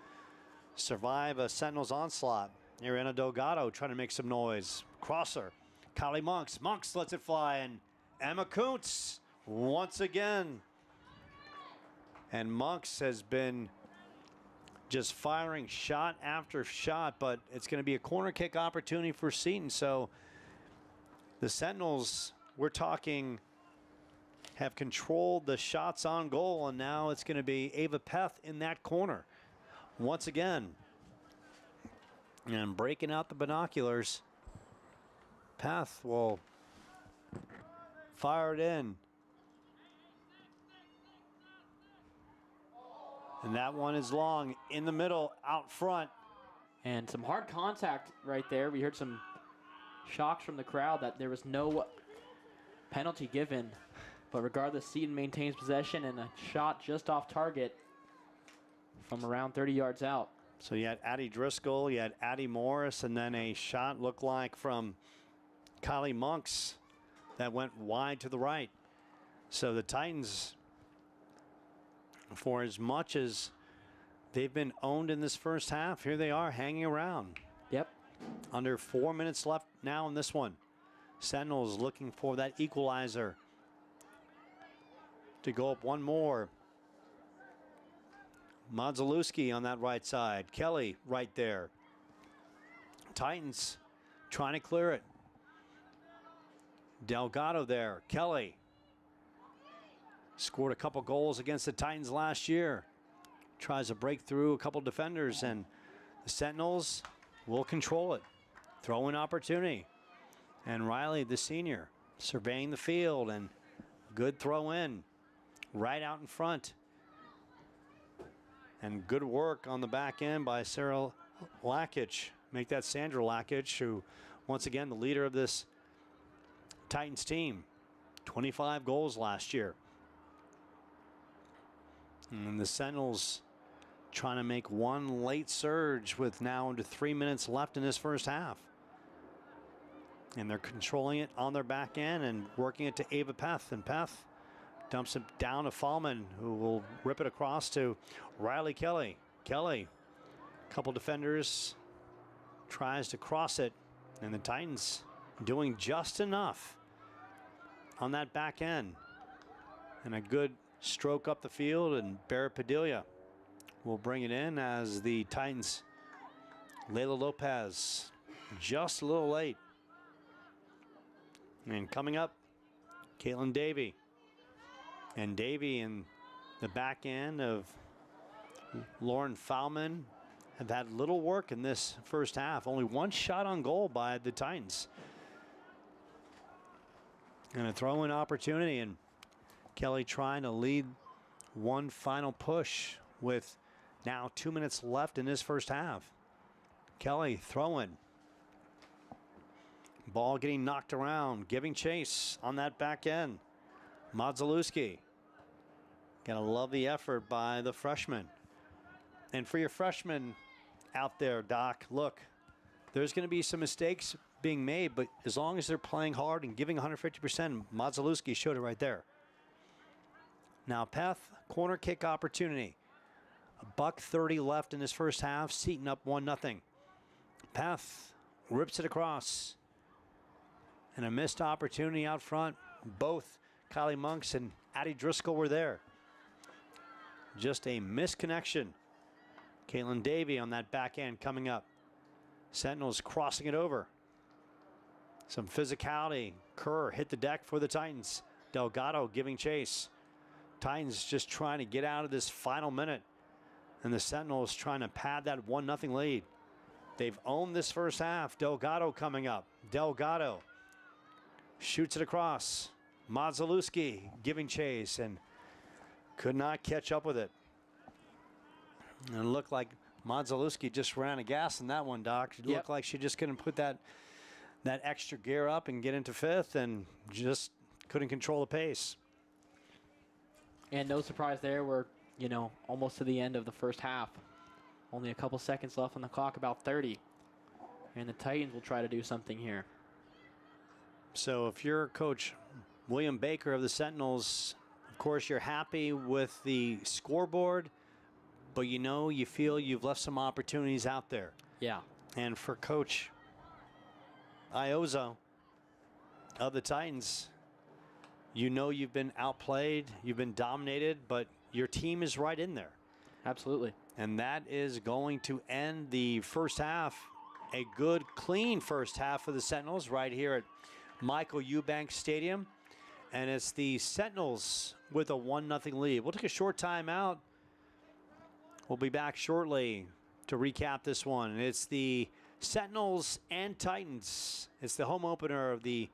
survive a Sentinels onslaught. Ariana Delgado trying to make some noise. Crosser, Kylie Monks. Monks lets it fly, and Emma Kuntz once again. And Monks has been just firing shot after shot, but it's going to be a corner kick opportunity for Seton. So the Sentinels, we're talking, have controlled the shots on goal, and now it's going to be Ava Peth in that corner once again. And breaking out the binoculars, Peth will fire it in. And that one is long, in the middle, out front. And some hard contact right there. We heard some shocks from the crowd that there was no penalty given. But regardless, Seton maintains possession, and a shot just off target from around 30 yards out. So you had Addie Driscoll, you had Addie Morris, and then a shot looked like from Kylie Monks that went wide to the right. So the Titans, for as much as they've been owned in this first half, here they are hanging around. Yep. Under 4 minutes left now in this one. Sentinels looking for that equalizer to go up one more. Modzelewski on that right side. Kelly right there. Titans trying to clear it. Delgado there. Kelly scored a couple goals against the Titans last year. Tries to break through a couple defenders, and the Sentinels will control it. Throw-in opportunity. And Riley, the senior, surveying the field, and good throw-in right out in front. And good work on the back end by Sarah Lakic. Make that Sandra Lakic, who, once again, the leader of this Titans team. 25 goals last year. And the Sentinels trying to make one late surge with now under 3 minutes left in this first half. And they're controlling it on their back end and working it to Ava Peth. And Peth dumps it down to Fallman, who will rip it across to Riley Kelly. Kelly, a couple defenders, tries to cross it. And the Titans doing just enough on that back end. And a good stroke up the field, and Barrett Padilla will bring it in as the Titans. Layla Lopez just a little late. And coming up, Caitlin Davey. And Davey in the back end of Lauren Fallman have had little work in this first half. Only one shot on goal by the Titans. And a throw-in opportunity, and Kelly trying to lead one final push with now 2 minutes left in this first half. Kelly throwing. Ball getting knocked around, giving chase on that back end. Modzelewski. Gotta love the effort by the freshman. And for your freshmen out there, Doc, look, there's going to be some mistakes being made, but as long as they're playing hard and giving 150%, Modzelewski showed it right there. Now, Peth, corner kick opportunity. $1:30 left in this first half. Seton up 1-0. Peth rips it across. And a missed opportunity out front. Both Kylie Monks and Addie Driscoll were there. Just a misconnection. Caitlin Davey on that back end coming up. Sentinels crossing it over. Some physicality. Kerr hit the deck for the Titans. Delgado giving chase. Titans just trying to get out of this final minute. And the Sentinels trying to pad that 1-0 lead. They've owned this first half. Delgado coming up. Delgado shoots it across. Modzelewski giving chase and could not catch up with it. And it looked like Modzelewski just ran out of gas in that one, Doc. It looked like she just couldn't put that extra gear up and get into fifth, and just couldn't control the pace. And no surprise there. We're, almost to the end of the first half. Only a couple seconds left on the clock, about 30. And the Titans will try to do something here. So if you're Coach William Baker of the Sentinels, of course you're happy with the scoreboard, but you feel you've left some opportunities out there. Yeah. And for Coach Iozo of the Titans, you've been outplayed, you've been dominated, but your team is right in there. Absolutely. And that is going to end the first half. A good, clean first half for the Sentinels right here at Michael Eubanks Stadium. And it's the Sentinels with a 1-0 lead. We'll take a short time out. We'll be back shortly to recap this one. It's the Sentinels and Titans. It's the home opener of the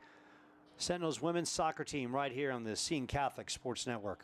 Sentinels women's soccer team right here on the Seton Catholic Sports Network.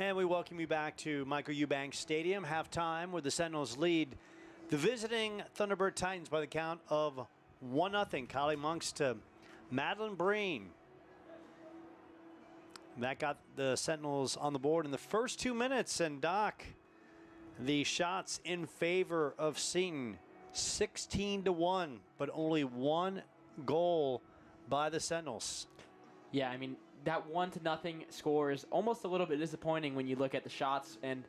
And we welcome you back to Michael Eubanks Stadium. Halftime where the Sentinels lead the visiting Thunderbird Titans by the count of 1-0. Kylie Monks to Madeline Breen. That got the Sentinels on the board in the first 2 minutes. And Doc, the shots in favor of Seton, 16-1, but only one goal by the Sentinels. Yeah, I mean, that 1-0 score is almost a little bit disappointing when you look at the shots. And,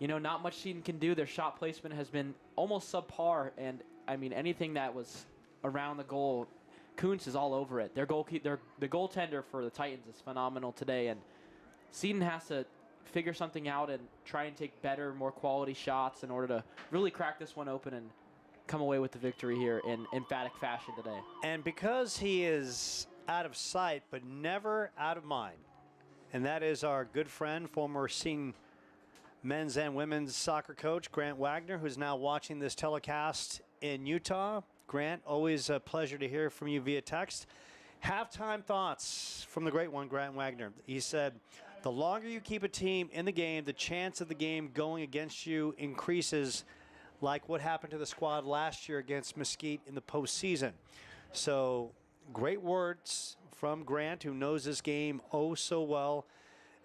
you know, not much Seton can do. Their shot placement has been almost subpar. And, I mean, anything that was around the goal, Kuntz is all over it. The goaltender for the Titans is phenomenal today. And Seton has to figure something out and try and take better, more quality shots in order to really crack this one open and come away with the victory here in emphatic fashion today. And because he is out of sight but never out of mind, and that is our good friend, former Seton men's and women's soccer coach, Grant Wagner, who's now watching this telecast in Utah. Grant, always a pleasure to hear from you via text. Halftime thoughts from the great one, Grant Wagner. He said, the longer you keep a team in the game, the chance of the game going against you increases, like what happened to the squad last year against Mesquite in the postseason. So great words from Grant, who knows this game oh so well.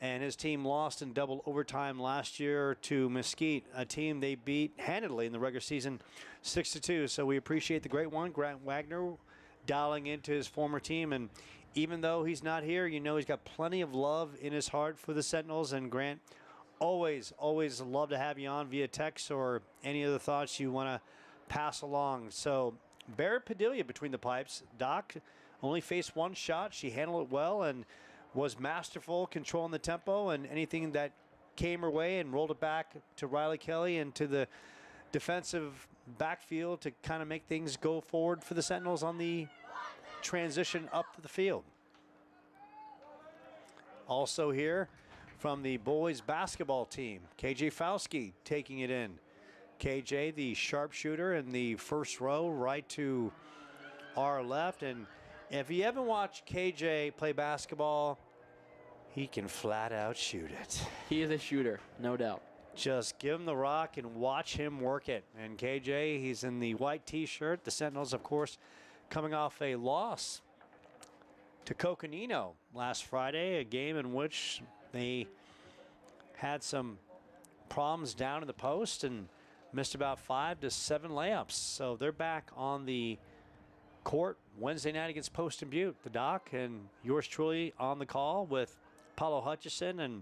And his team lost in double overtime last year to Mesquite, a team they beat handedly in the regular season 6-2. So we appreciate the great one, Grant Wagner, dialing into his former team. And even though he's not here, you know he's got plenty of love in his heart for the Sentinels. And Grant, always love to have you on via text or any other thoughts you want to pass along. So Barrett Padilla between the pipes. Doc only faced one shot. She handled it well and was masterful controlling the tempo, and anything that came her way and rolled it back to Riley Kelly and to the defensive backfield to kind of make things go forward for the Sentinels on the transition up the field. Also here from the boys basketball team, KJ Fauski taking it in. KJ, the sharpshooter in the first row, right to our left. And if you haven't watched KJ play basketball, he can flat out shoot it. He is a shooter, no doubt. Just give him the rock and watch him work it. And KJ, he's in the white T-shirt. The Sentinels, of course, coming off a loss to Coconino last Friday, a game in which they had some problems down in the post and missed about 5 to 7 layups. So they're back on the court Wednesday night against Poston Butte. The Doc and yours truly on the call with Paulo Hutchison and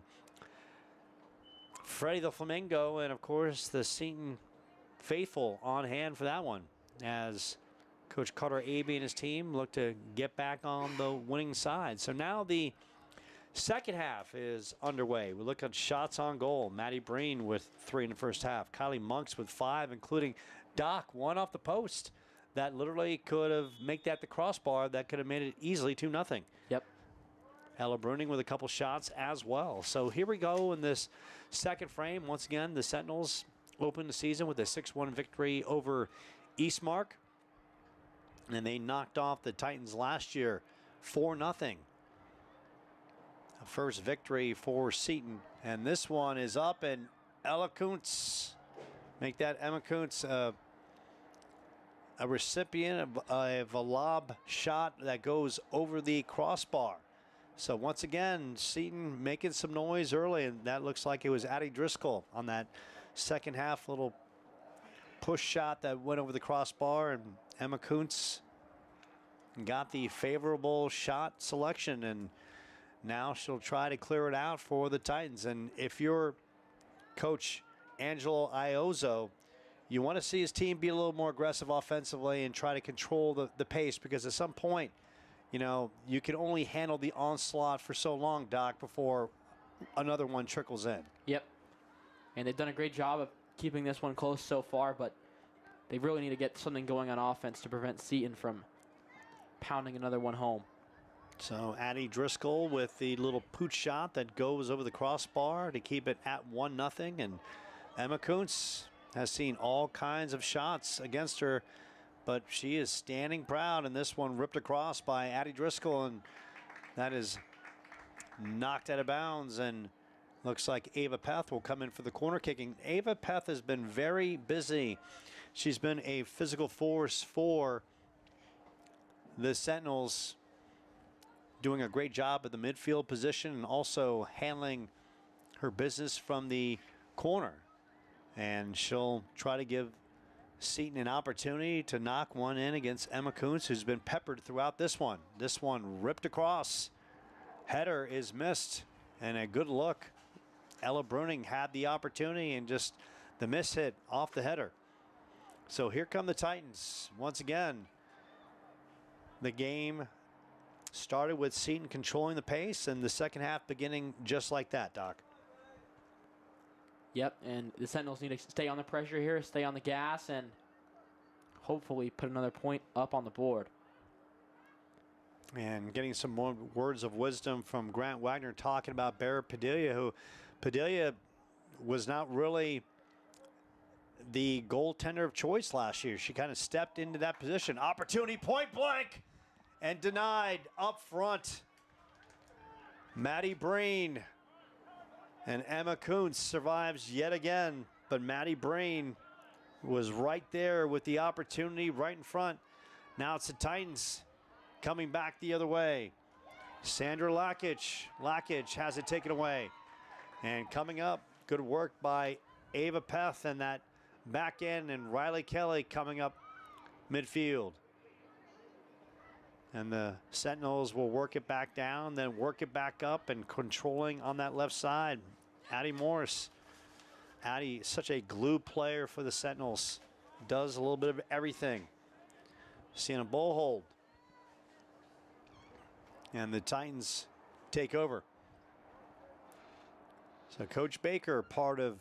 Freddie the Flamingo, and of course the Seton faithful on hand for that one as Coach Carter Abey and his team look to get back on the winning side. So now the second half is underway. We look at shots on goal. Maddie Breen with 3 in the first half. Kylie Monks with 5, including Doc, 1 off the post. That literally could have made that the crossbar. That could have made it easily 2-0. Yep. Ella Bruning with a couple shots as well. So here we go in this second frame. Once again, the Sentinels open the season with a 6-1 victory over Eastmark. And they knocked off the Titans last year 4-0. A first victory for Seton. And this one is up, and Ella Kuntz, make that Emma Kuntz a recipient of a lob shot that goes over the crossbar. So once again, Seton making some noise early, and that looks like it was Addie Driscoll on that second half little push shot that went over the crossbar, and Emma Kuntz got the favorable shot selection, and now she'll try to clear it out for the Titans. And if you're Coach Angelo Iozzo, you want to see his team be a little more aggressive offensively and try to control the pace, because at some point, you know, you can only handle the onslaught for so long, Doc, before another one trickles in. Yep. And they've done a great job of keeping this one close so far, but they really need to get something going on offense to prevent Seton from pounding another one home. So Addie Driscoll with the little pooch shot that goes over the crossbar to keep it at 1-0. And Emma Kuntz has seen all kinds of shots against her, but she is standing proud, and this one ripped across by Addie Driscoll, and that is knocked out of bounds. And Looks like Ava Peth will come in for the corner kicking. Ava Peth has been very busy. She's been a physical force for the Sentinels, doing a great job at the midfield position and also handling her business from the corner. And she'll try to give Seton an opportunity to knock one in against Emma Kuntz, who's been peppered throughout this one. This one ripped across. Header is missed, and a good look. Ella Bruning had the opportunity and just the miss hit off the header. So here come the Titans once again. The game started with Seton controlling the pace, and the second half beginning just like that, Doc. Yep, and the Sentinels need to stay on the pressure here, stay on the gas, and hopefully put another point up on the board. And getting some more words of wisdom from Grant Wagner talking about Barrett Padilla, who Padilla was not really the goaltender of choice last year. She kind of stepped into that position. Opportunity point blank and denied up front. Maddie Breen and Emma Kuntz survives yet again, but Maddie Breen was right there with the opportunity right in front. Now it's the Titans coming back the other way. Sandra Lakic. Lakic has it taken away. And coming up, good work by Ava Peth and that back end, and Riley Kelly coming up midfield. And the Sentinels will work it back down, then work it back up, and controlling on that left side. Addie Morris. Addie, such a glue player for the Sentinels. Does a little bit of everything. Sienna Bohold. And the Titans take over. So Coach Baker, part of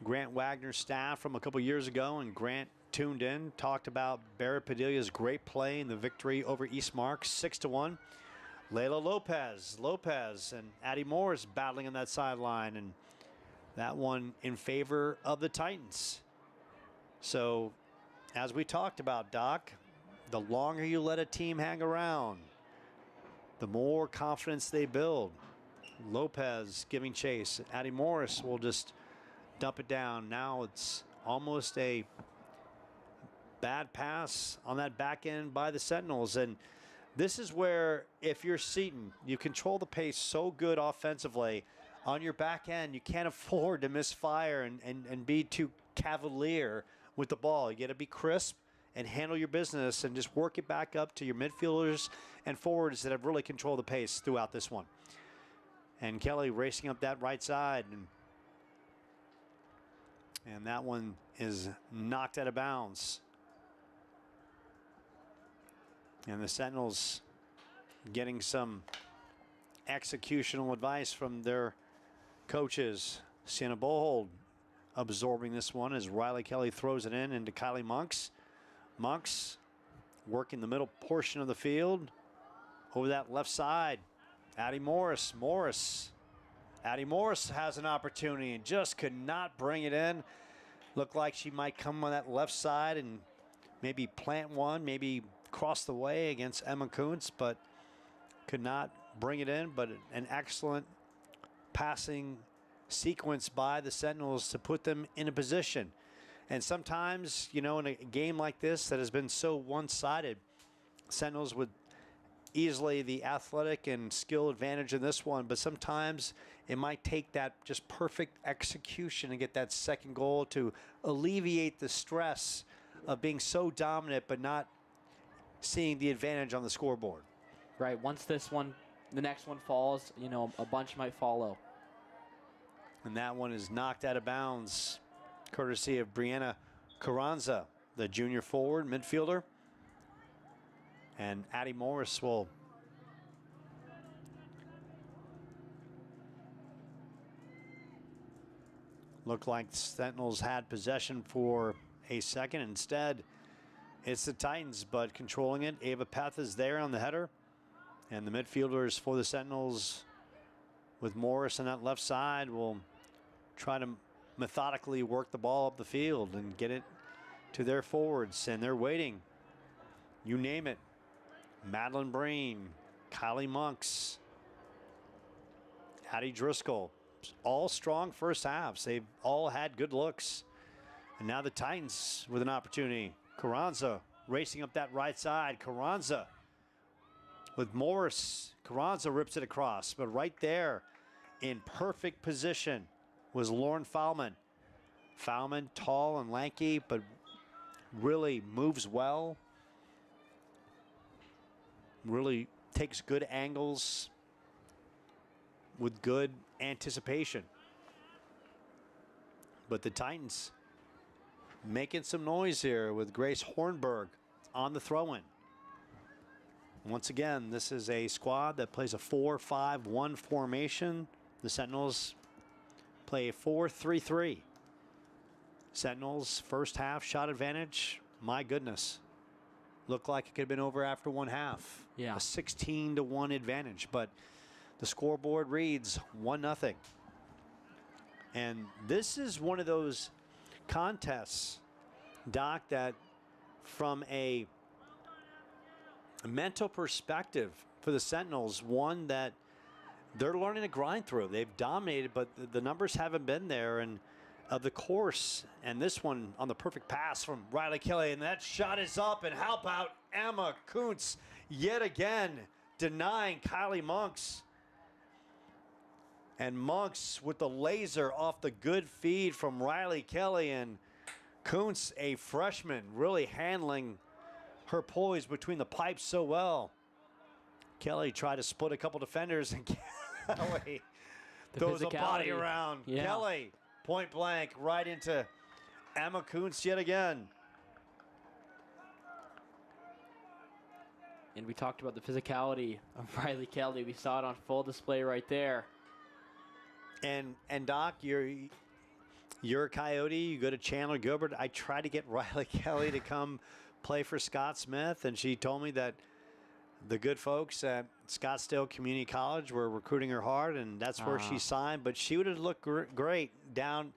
Grant Wagner's staff from a couple years ago, and Grant tuned in, talked about Barrett Padilla's great play in the victory over Eastmark, 6-1. Layla Lopez and Addie Morris battling on that sideline, and that one in favor of the Titans. So as we talked about, Doc, the longer you let a team hang around, the more confidence they build. Lopez giving chase. Addie Morris will just dump it down. Now it's almost a bad pass on that back end by the Sentinels. And this is where, if you're Seton, you control the pace so good offensively. On your back end, you can't afford to misfire and be too cavalier with the ball. You got to be crisp and handle your business and just work it back up to your midfielders and forwards that have really controlled the pace throughout this one. And Kelly racing up that right side. And that one is knocked out of bounds. And the Sentinels getting some executional advice from their coaches. Sienna Bohold absorbing this one as Riley Kelly throws it in into Kylie Monks. Monks working the middle portion of the field. Over that left side, Addie Morris. Addie Morris has an opportunity and just could not bring it in. Looked like she might come on that left side and maybe plant one, maybe cross the way against Emma Kuntz, but could not bring it in. But an excellent passing sequence by the Sentinels to put them in a position. And sometimes, you know, in a game like this that has been so one-sided, Sentinels would easily the athletic and skill advantage in this one, but sometimes it might take that just perfect execution and get that second goal to alleviate the stress of being so dominant but not seeing the advantage on the scoreboard. Right, once this one, the next one falls, you know, a bunch might follow. And that one is knocked out of bounds, courtesy of Brianna Carranza, the junior forward midfielder. And Addie Morris will look like the Sentinels had possession for a second. Instead, it's the Titans, but controlling it. Ava Peth is there on the header. And the midfielders for the Sentinels with Morris on that left side will try to methodically work the ball up the field and get it to their forwards. And they're waiting. You name it. Madeline Breen, Kylie Monks, Addie Driscoll, all strong first halves. They've all had good looks. And now the Titans with an opportunity. Carranza racing up that right side. Carranza with Morris. Carranza rips it across, but right there in perfect position was Lauren Fowlman. Fowlman, tall and lanky, but really moves well. Really takes good angles with good anticipation. But the Titans making some noise here with Grace Hornberg on the throw-in. Once again, this is a squad that plays a 4-5-1 formation. The Sentinels play a 4-3-3. Sentinels first half shot advantage. My goodness. Looked like it could have been over after one half. Yeah. A 16-1 advantage, but the scoreboard reads 1-0. And this is one of those contests, Doc, that from a mental perspective for the Sentinels, one that they're learning to grind through. They've dominated, but the numbers haven't been there. And of the course, and this one on the perfect pass from Riley Kelly, and that shot is up, and how about Emma Kuntz yet again denying Kylie Monks. And Monks with the laser off the good feed from Riley Kelly, and Kuntz, a freshman, really handling her poise between the pipes so well. Kelly tried to split a couple defenders, and Kelly throws a body around. Yeah. Kelly, point blank, right into Emma Kuntz yet again. And we talked about the physicality of Riley Kelly. We saw it on full display right there. And Doc, you're a Coyote. You go to Chandler Gilbert. I tried to get Riley Kelly to come play for Scott Smith, and she told me that the good folks at Scottsdale Community College were recruiting her hard, and that's where she signed. But she would have looked great down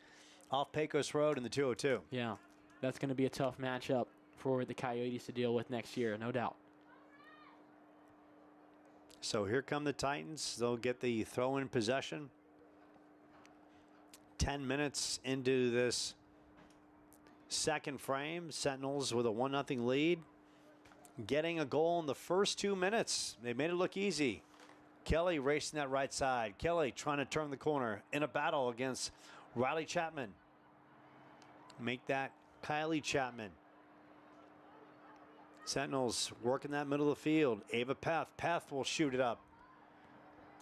off Pecos Road in the 202. Yeah, that's going to be a tough matchup for the Coyotes to deal with next year, no doubt. So here come the Titans. They'll get the throw-in possession. 10 minutes into this second frame, Sentinels with a 1-0 lead. Getting a goal in the first 2 minutes. They made it look easy. Kelly racing that right side. Kelly trying to turn the corner in a battle against Riley Chapman. Make that Kylie Chapman. Sentinels working that middle of the field. Ava Peth. Peth will shoot it up.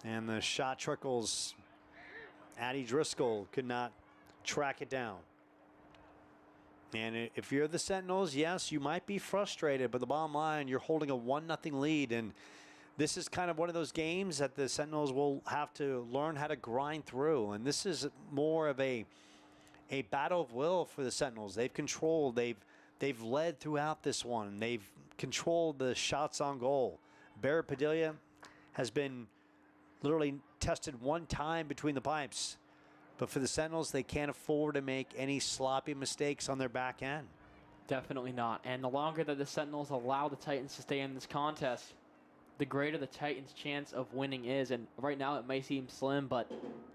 And the shot trickles. Addie Driscoll could not track it down. And if you're the Sentinels, yes, you might be frustrated, but the bottom line, you're holding a 1-0 lead. And this is kind of one of those games that the Sentinels will have to learn how to grind through. And this is more of a battle of will for the Sentinels. They've controlled, they've led throughout this one. They've controlled the shots on goal. Barrett Padilla has been literally tested one time between the pipes. But for the Sentinels, they can't afford to make any sloppy mistakes on their back end. Definitely not. And the longer that the Sentinels allow the Titans to stay in this contest, the greater the Titans' chance of winning is. And right now it may seem slim, but,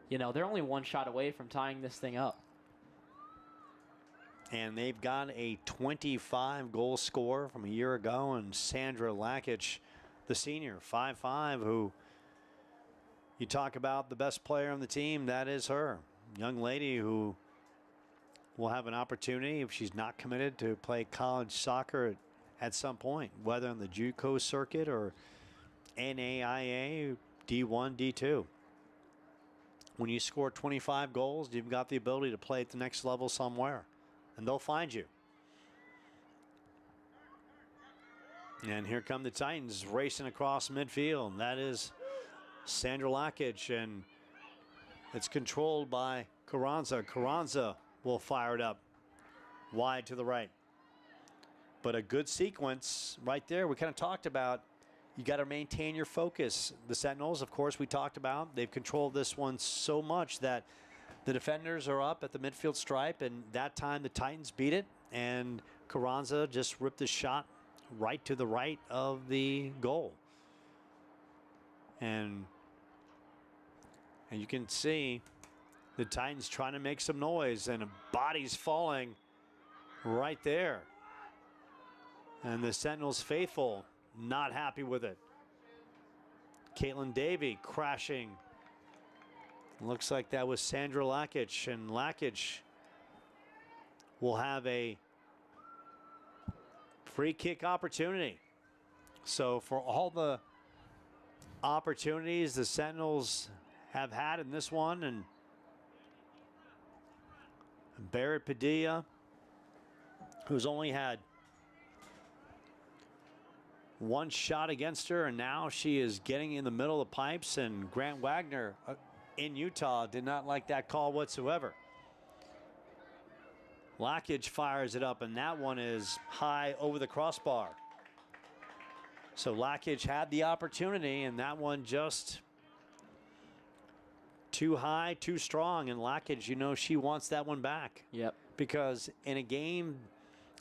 you know, they're only one shot away from tying this thing up. And they've got a 25-goal scorer from a year ago, and Sandra Lakic, the senior, 5'5", who you talk about the best player on the team, that is her. Young lady who will have an opportunity, if she's not committed, to play college soccer at some point, whether on the JUCO circuit or NAIA, D1, D2. When you score 25 goals, you've got the ability to play at the next level somewhere, and they'll find you. And here come the Titans racing across midfield. That is Sandra Lakic, and it's controlled by Carranza. Carranza will fire it up wide to the right. But a good sequence right there. We kind of talked about you got to maintain your focus. The Sentinels, of course, we talked about. They've controlled this one so much that the defenders are up at the midfield stripe, and that time the Titans beat it, and Carranza just ripped the shot right to the right of the goal. And And you can see the Titans trying to make some noise, and a body's falling right there. And the Sentinels faithful not happy with it. Caitlin Davey crashing. Looks like that was Sandra Lakic, and Lakic will have a free kick opportunity. So for all the opportunities the Sentinels have had in this one, and Barrett Padilla, who's only had one shot against her, and now she is getting in the middle of the pipes, and Grant Wagner in Utah did not like that call whatsoever. Lakic fires it up, and that one is high over the crossbar. So Lakic had the opportunity, and that one just too high, too strong. And Lakic, you know, she wants that one back. Yep. Because in a game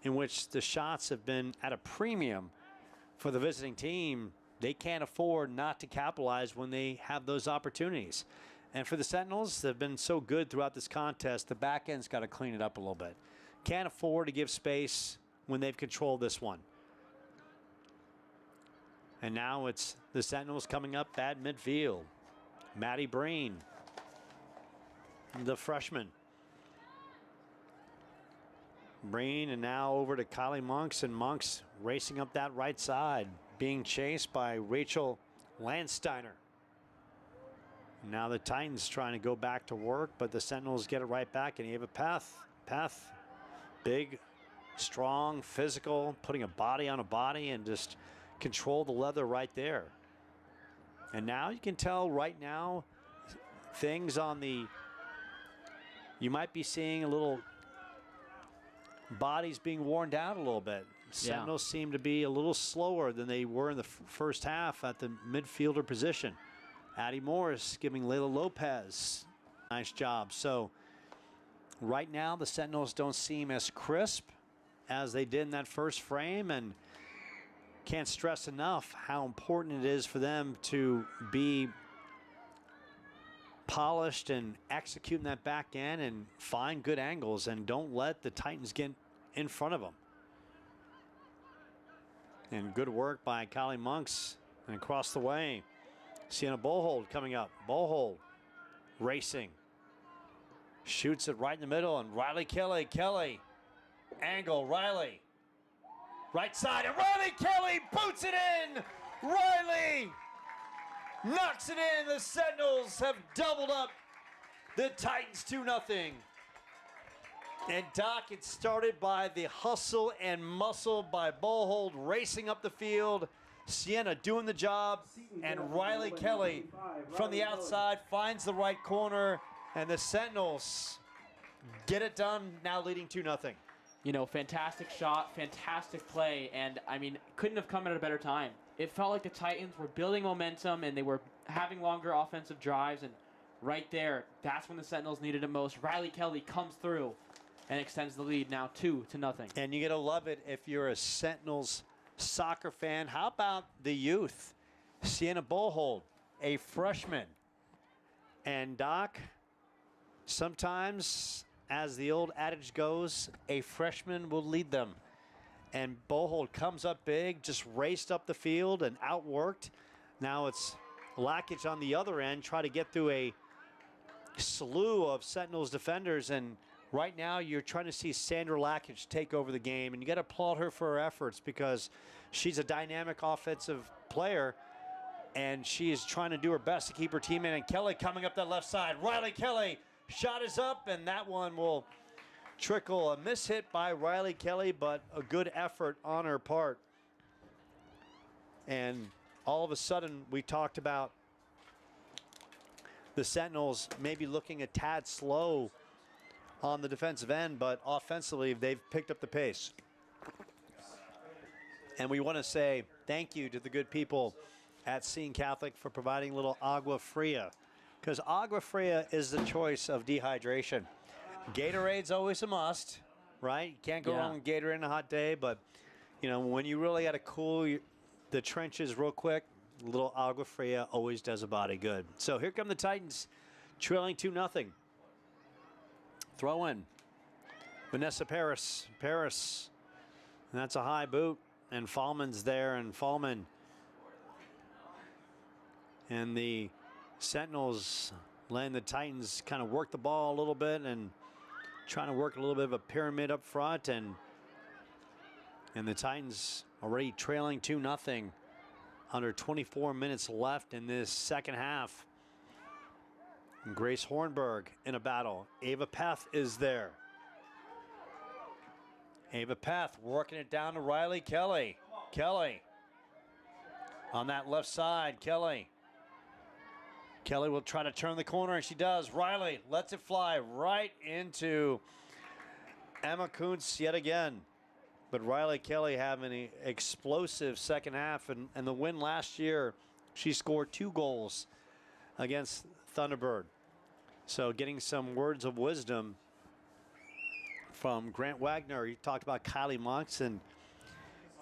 in which the shots have been at a premium for the visiting team, they can't afford not to capitalize when they have those opportunities. And for the Sentinels, they've been so good throughout this contest, the back end's got to clean it up a little bit. Can't afford to give space when they've controlled this one. And now it's the Sentinels coming up at midfield. Maddie Breen, the freshman. Breen, and now over to Kylie Monks, and Monks racing up that right side, being chased by Rachel Landsteiner. Now the Titans trying to go back to work, but the Sentinels get it right back, and you have a Path, big, strong, physical, putting a body on a body, and just control the leather right there. And now you can tell right now things on the, you might be seeing a little bodies being worn down a little bit. Sentinels seem to be a little slower than they were in the first half at the midfielder position. Addie Morris giving Layla Lopez nice job. So right now the Sentinels don't seem as crisp as they did in that first frame, and can't stress enough how important it is for them to be polished and executing that back end and find good angles, and don't let the Titans get in front of them. And good work by Kylie Monks, and across the way, Sienna Bohold coming up. Bohold racing. Shoots it right in the middle, and Riley Kelly. Angle, Riley. Right side, and Riley Kelly boots it in! Riley knocks it in. The Sentinels have doubled up the Titans 2-0. And Doc, it started by the hustle and muscle by Bohold racing up the field. Sienna doing the job, and Riley Kelly from the outside finds the right corner, and the Sentinels get it done, now leading 2-0. You know, fantastic shot, fantastic play, and I mean, couldn't have come at a better time. It felt like the Titans were building momentum, and they were having longer offensive drives, and right there, that's when the Sentinels needed it most. Riley Kelly comes through and extends the lead now 2-0. And you're going to love it if you're a Sentinels soccer fan. How about the youth? Sienna Bohold, a freshman. And Doc, sometimes, as the old adage goes, a freshman will lead them. And Bohold comes up big, just raced up the field and outworked. Now it's Lakic on the other end, try to get through a slew of Sentinels defenders, and right now you're trying to see Sandra Lakic take over the game, and you got to applaud her for her efforts because she's a dynamic offensive player, and she is trying to do her best to keep her team in. And Kelly coming up that left side. Riley Kelly, shot is up, and that one will trickle. A miss hit by Riley Kelly, but a good effort on her part. And all of a sudden, we talked about the Sentinels maybe looking a tad slow on the defensive end, but offensively, they've picked up the pace. And we want to say thank you to the good people at Seton Catholic for providing a little agua fria, because agua fria is the choice of dehydration. Gatorade's always a must, right? You can't go wrong with Gatorade on a hot day, but you know, when you really got to cool the trenches real quick, a little agua fria always does a body good. So here come the Titans trailing 2-0. Throw in. Vanessa Paris. Paris. And that's a high boot. And Fallman's there. And Fallman. And the Sentinels letting the Titans kind of work the ball a little bit and trying to work a little bit of a pyramid up front. And the Titans already trailing 2-0. Under 24 minutes left in this second half. And Grace Hornberg in a battle. Ava Peth is there. Ava Peth working it down to Riley Kelly. Kelly on that left side. Kelly will try to turn the corner, and she does. Riley lets it fly right into Emma Kuntz yet again. But Riley Kelly having an explosive second half. And the win last year, she scored 2 goals against Thunderbird. So getting some words of wisdom from Grant Wagner. He talked about Kylie Monks, and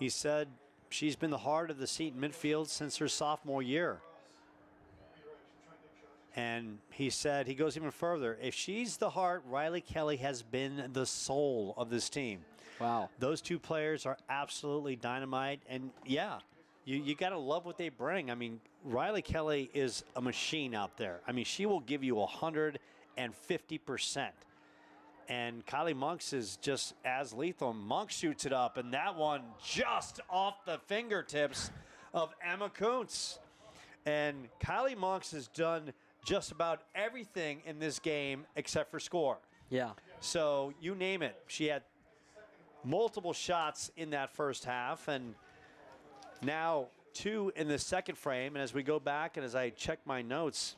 he said she's been the heart of the Seton midfield since her sophomore year. And he said, he goes even further, if she's the heart, Riley Kelly has been the soul of this team. Wow. Those 2 players are absolutely dynamite. And yeah, you got to love what they bring. I mean, Riley Kelly is a machine out there. I mean, she will give you 150%. And Kylie Monks is just as lethal. Monks shoots it up, and that one just off the fingertips of Emma Kuntz. And Kylie Monks has done just about everything in this game except for score. Yeah. So you name it. She had multiple shots in that first half, and now 2 in the second frame. And as we go back and as I check my notes,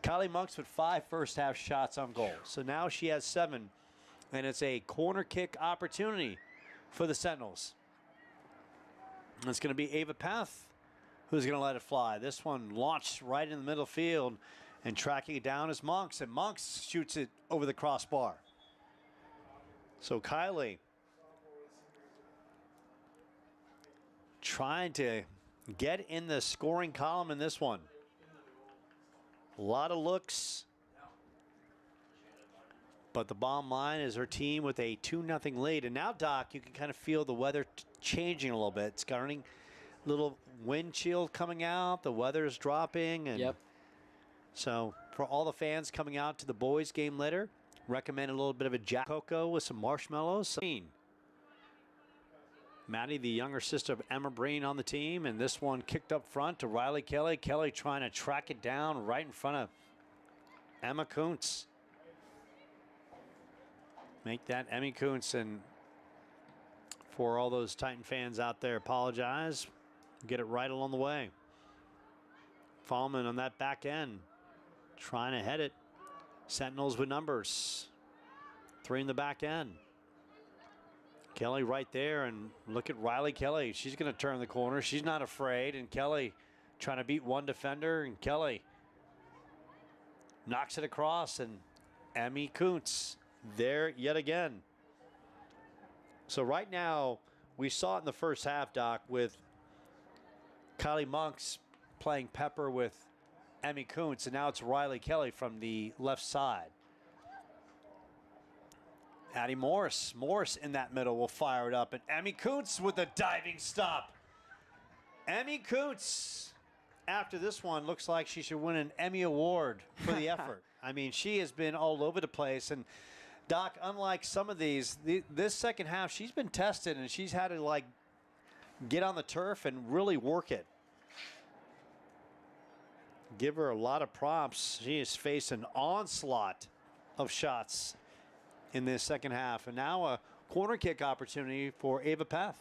Kylie Monks with 5 first half shots on goal. So now she has 7, and it's a corner kick opportunity for the Sentinels. And it's going to be Ava Peth who's going to let it fly. This one launched right in the middle field, and tracking it down is Monks, and Monks shoots it over the crossbar. So Kylie trying to get in the scoring column in this one. A lot of looks, but the bottom line is her team with a 2-0 lead. And now, Doc, you can kind of feel the weather changing a little bit. It's starting little wind chill coming out. The weather's dropping. And yep. So for all the fans coming out to the boys game later, recommend a little bit of a Jack Cocoa with some marshmallows. Maddie, the younger sister of Emma Breen, on the team, and this one kicked up front to Riley Kelly. Kelly trying to track it down right in front of Emma Kuntz. Make that Emmy Kuntz, and for all those Titan fans out there, apologize. Get it right along the way. Fallman on that back end, trying to head it. Sentinels with numbers. 3 in the back end. Kelly right there, and look at Riley Kelly. She's going to turn the corner. She's not afraid, and Kelly trying to beat one defender, and Kelly knocks it across, and Emmy Kuntz there yet again. So right now, we saw it in the first half, Doc, with Kylie Monks playing pepper with Emmy Kuntz, and now it's Riley Kelly from the left side. Addie Morris in that middle will fire it up, and Emmy Kuntz with a diving stop. Emmy Kuntz, after this one, looks like she should win an Emmy Award for the effort. I mean, she has been all over the place, and Doc, unlike some of these, this second half, she's been tested, and she's had to, like, get on the turf and really work it. Give her a lot of props. She has faced an onslaught of shots in this second half, and now a corner kick opportunity for Ava Peth.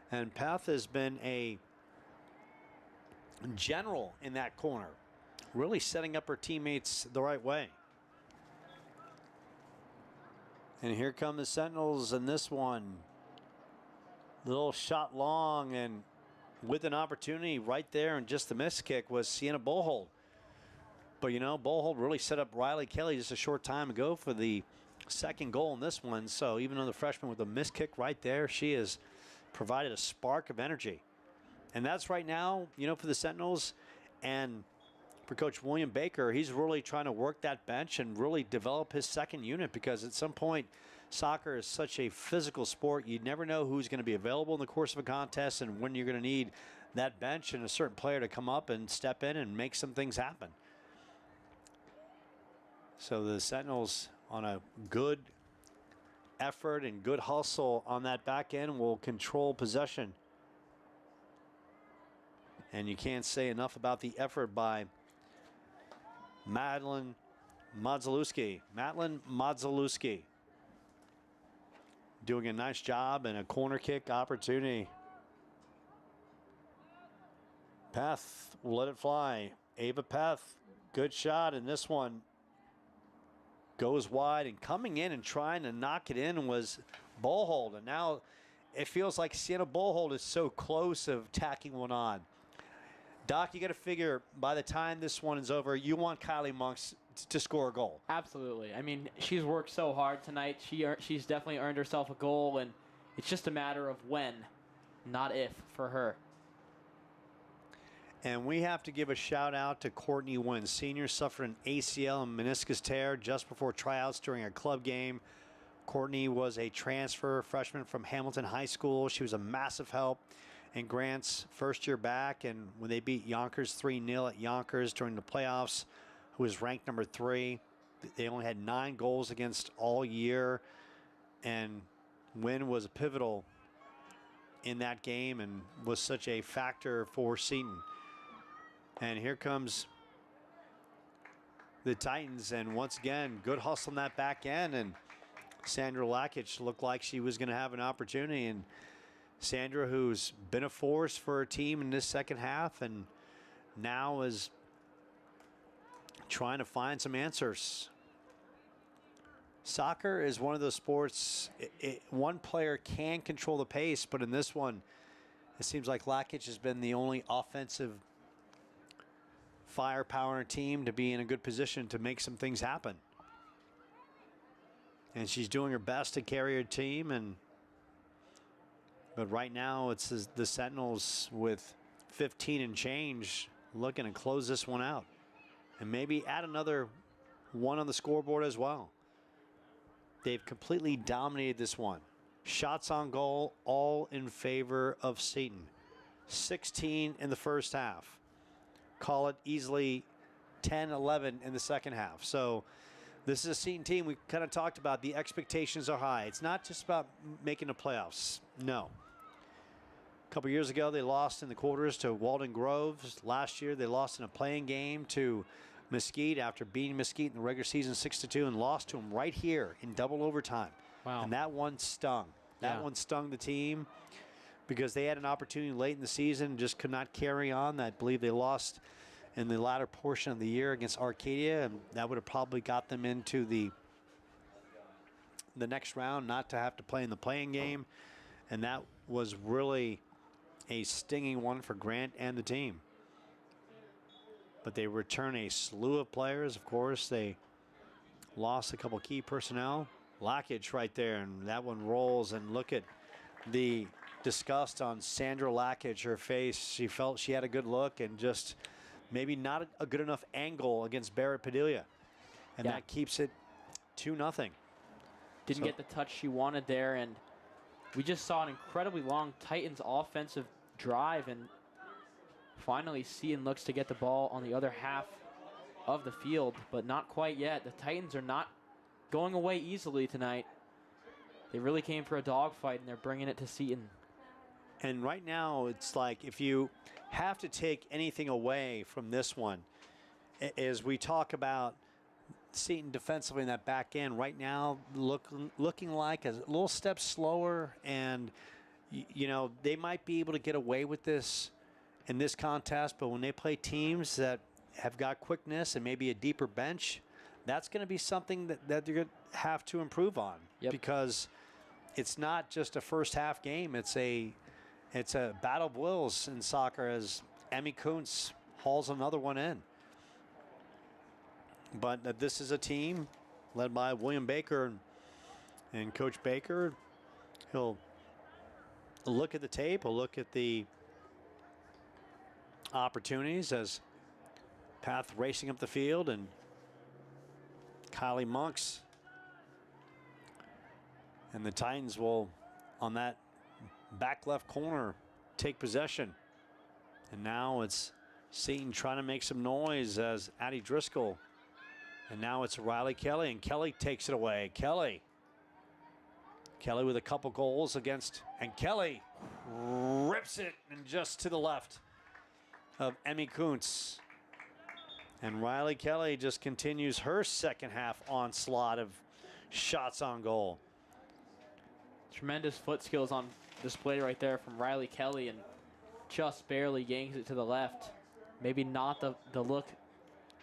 And Peth has been a general in that corner, really setting up her teammates the right way. And here come the Sentinels in this one. Little shot long, and with an opportunity right there, and just the missed kick was Sienna Bohold. But you know, Bohold really set up Riley Kelly just a short time ago for the second goal in this one. So even though the freshman with a missed kick right there, she has provided a spark of energy. And that's right now, you know, for the Sentinels. And for Coach William Baker, he's really trying to work that bench and really develop his second unit, because at some point, soccer is such a physical sport. You never know who's going to be available in the course of a contest and when you're going to need that bench and a certain player to come up and step in and make some things happen. So the Sentinels, on a good effort and good hustle on that back end, will control possession. And you can't say enough about the effort by Madeline Modzelewski. Madeline Modzelewski doing a nice job, and a corner kick opportunity. Peth will let it fly. Ava Peth, good shot, and this one goes wide, and coming in and trying to knock it in was Bullhold. And now it feels like Sienna Bullhold is so close of tacking one on. Doc, you got to figure by the time this one is over, you want Kylie Monks to score a goal. Absolutely. I mean, she's worked so hard tonight. She's definitely earned herself a goal, and it's just a matter of when, not if, for her. And we have to give a shout out to Courtney Wynn. Senior suffered an ACL and meniscus tear just before tryouts during a club game. Courtney was a transfer freshman from Hamilton High School. She was a massive help in Grant's first year back, and when they beat Yonkers 3-0 at Yonkers during the playoffs, who was ranked number 3, they only had 9 goals against all year, and Wynn was pivotal in that game and was such a factor for Seton. And here comes the Titans, and once again, good hustle on that back end, and Sandra Lakic looked like she was going to have an opportunity. And Sandra, who's been a force for her team in this second half, and now is trying to find some answers. Soccer is one of those sports, one player can control the pace, but in this one, it seems like Lakic has been the only offensive firepower in her team to be in a good position to make some things happen. And she's doing her best to carry her team, but right now it's the Sentinels with 15 and change looking to close this one out and maybe add another one on the scoreboard as well. They've completely dominated this one. Shots on goal, all in favor of Seton. 16 in the first half. Call it easily 10-11 in the second half. So this is a Seton team we kind of talked about. The expectations are high. It's not just about making the playoffs. No. A couple years ago, they lost in the quarters to Walden Groves. Last year, they lost in a playing game to Mesquite after beating Mesquite in the regular season 6-2, and lost to them right here in double overtime. Wow. And that one stung. That one stung the team because they had an opportunity late in the season and just could not carry on. I believe they lost in the latter portion of the year against Arcadia, and that would have probably got them into the next round, not to have to play in the playing game. And that was really a stinging one for Grant and the team. But they return a slew of players. Of course, they lost a couple key personnel. Lakic right there, and that one rolls. And look at the disgust on Sandra Lakic, her face. She felt she had a good look and just maybe not a good enough angle against Barrett Padilla. And that keeps it 2-0. Didn't get the touch she wanted there, and we just saw an incredibly long Titans offensive drive, and finally Seton looks to get the ball on the other half of the field, but not quite yet. The Titans are not going away easily tonight. They really came for a dogfight, and they're bringing it to Seton. And right now, it's like if you have to take anything away from this one, as we talk about Seton defensively in that back end, right now looking like a little step slower, and you know, they might be able to get away with this in this contest, but when they play teams that have got quickness and maybe a deeper bench, that's going to be something that they're going to have to improve on. Because it's not just a first half game. It's a battle of wills in soccer as Emmy Kuntz hauls another one in. But this is a team led by William Baker, and Coach Baker, he'll look at the tape, he'll look at the opportunities as Path racing up the field, and Kylie Monks. And the Titans will, on that back left corner, take possession. And now it's Seton trying to make some noise as Addie Driscoll. And now it's Riley Kelly, and Kelly takes it away. Kelly with a couple goals against, and Kelly rips it and just to the left of Emmy Kuntz. And Riley Kelly just continues her second half onslaught of shots on goal. Tremendous foot skills on display right there from Riley Kelly, and just barely yanks it to the left. Maybe not the look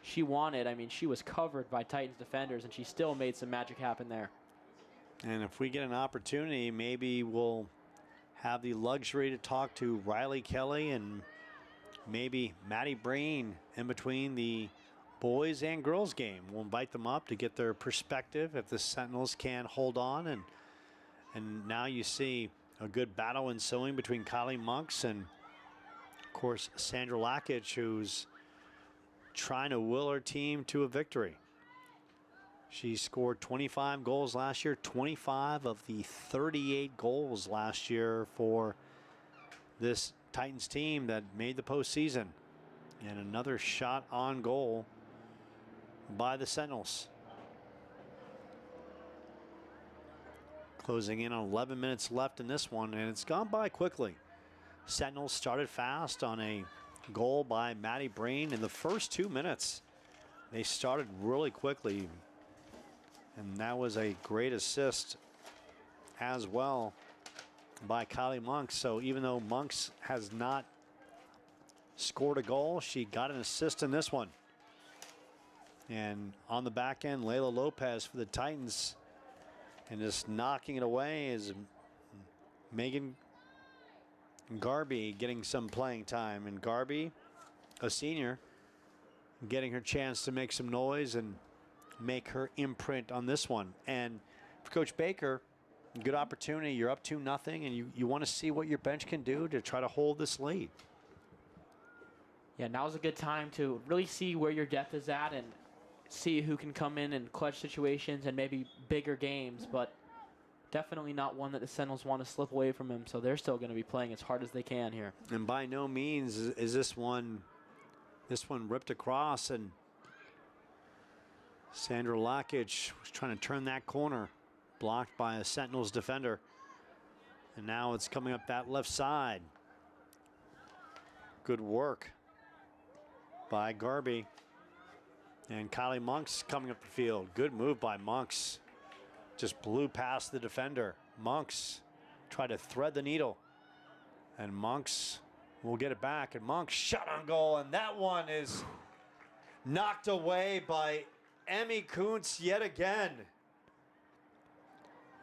she wanted. I mean, she was covered by Titans defenders, and she still made some magic happen there. And if we get an opportunity, maybe we'll have the luxury to talk to Riley Kelly and maybe Maddie Breen in between the boys and girls game. We'll invite them up to get their perspective if the Sentinels can hold on. And now you see a good battle ensuing between Kylie Monks and, of course, Sandra Lakic, who's trying to will her team to a victory. She scored 25 goals last year, 25 of the 38 goals last year for this Titans team that made the postseason. And another shot on goal by the Sentinels. Closing in on 11 minutes left in this one, and it's gone by quickly. Sentinels started fast on a goal by Maddie Breen in the first 2 minutes. They started really quickly, and that was a great assist as well by Kylie Monks. So even though Monks has not scored a goal, she got an assist in this one. And on the back end, Layla Lopez for the Titans, and just knocking it away is Megan Garby getting some playing time. And Garby, a senior, getting her chance to make some noise and make her imprint on this one. And for Coach Baker, good opportunity. You're up 2-0, and you want to see what your bench can do to try to hold this lead. Yeah, now's a good time to really see where your depth is at and see who can come in clutch situations and maybe bigger games, but definitely not one that the Sentinels want to slip away from him, so they're still going to be playing as hard as they can here. And by no means is this one ripped across, and Sandra Lakic was trying to turn that corner, blocked by a Sentinels defender. And now it's coming up that left side. Good work by Garby. And Kylie Monks coming up the field. Good move by Monks. Just blew past the defender. Monks tried to thread the needle. And Monks will get it back. And Monks shot on goal. And that one is knocked away by Emmy Kuntz yet again.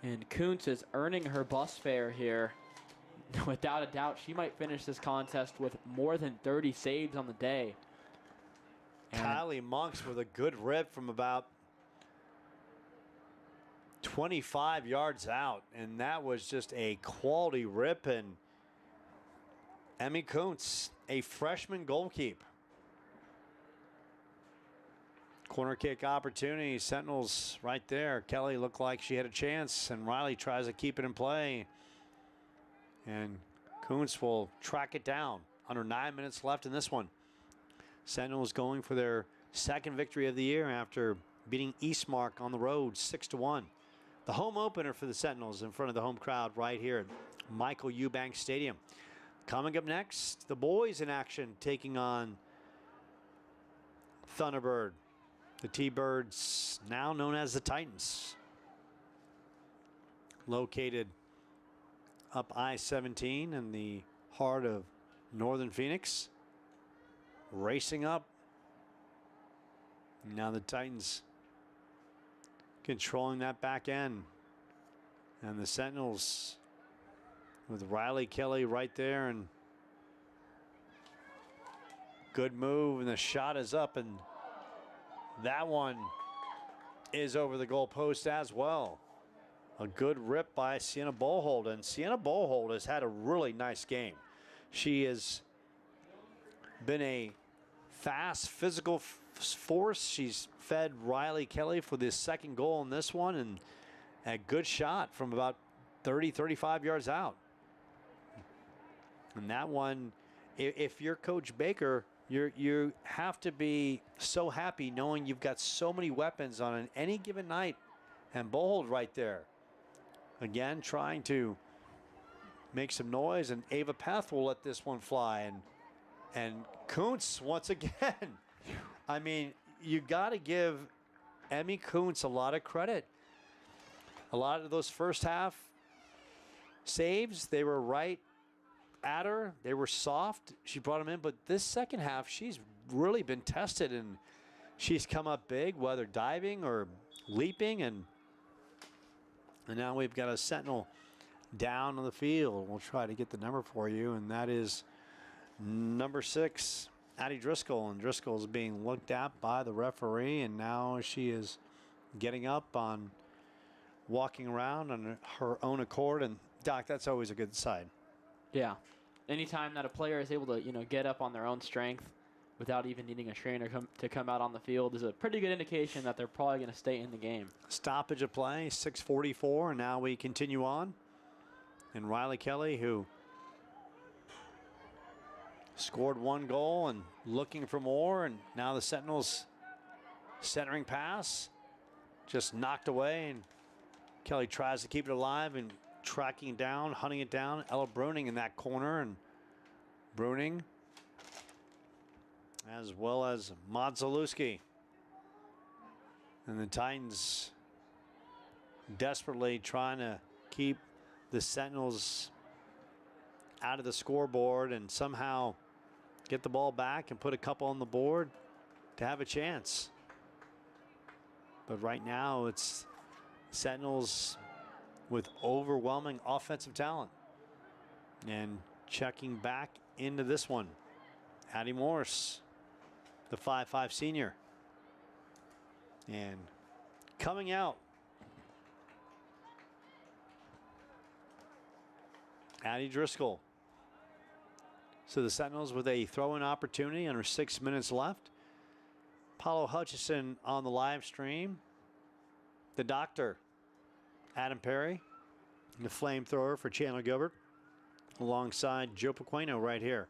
And Kuntz is earning her bus fare here. Without a doubt, she might finish this contest with more than 30 saves on the day. And Kylie Monks with a good rip from about 25 yards out. And that was just a quality rip. And Emmy Kuntz, a freshman goalkeeper. Corner kick opportunity. Sentinels right there. Kelly looked like she had a chance, and Riley tries to keep it in play. And Kuntz will track it down. Under 9 minutes left in this one. Sentinels going for their second victory of the year after beating Eastmark on the road 6-1. The home opener for the Sentinels in front of the home crowd right here at Michael Eubanks Stadium. Coming up next, the boys in action taking on Thunderbird. The T-Birds, now known as the Titans. Located up I-17 in the heart of northern Phoenix. Racing up. Now the Titans controlling that back end. And the Sentinels with Riley Kelly right there. And good move, and the shot is up, and that one is over the goal post as well. A good rip by Sienna Bohold, and Sienna Bohold has had a really nice game. She has been a fast, physical force. She's fed Riley Kelly for the second goal in this one, and a good shot from about 30, 35 yards out. And that one, if you're Coach Baker, you have to be so happy knowing you've got so many weapons on any given night. And Bold right there. Again, trying to make some noise, and Ava Peth will let this one fly. And Kuntz once again. I mean, you got to give Emmy Kuntz a lot of credit. A lot of those first half saves, they were right at her. They were soft. She brought them in. But this second half, she's really been tested, and she's come up big, whether diving or leaping. And now we've got a Sentinel down on the field. We'll try to get the number for you, and that is number 6, Addie Driscoll. And Driscoll is being looked at by the referee, and now she is getting up on walking around on her own accord. And Doc, that's always a good sign. Yeah. Anytime that a player is able to, get up on their own strength without even needing a trainer to come out on the field is a pretty good indication that they're probably going to stay in the game. Stoppage of play, 6:44, and now we continue on. And Riley Kelly, who scored 1 goal and looking for more, and now the Sentinels centering pass just knocked away, and Kelly tries to keep it alive and tracking down, hunting it down. Ella Bruning in that corner, and Bruning as well as Modzelewski. And the Titans desperately trying to keep the Sentinels out of the scoreboard and somehow get the ball back and put a couple on the board to have a chance. But right now it's Sentinels with overwhelming offensive talent. And checking back into this one, Addie Morris, the 5'5" senior. And coming out, Addie Driscoll. So the Sentinels with a throw-in opportunity under 6 minutes left. Paulo Hutchison on the live stream. The doctor, Adam Perry, the flamethrower for Chandler Gilbert, alongside Joe Pequeno right here.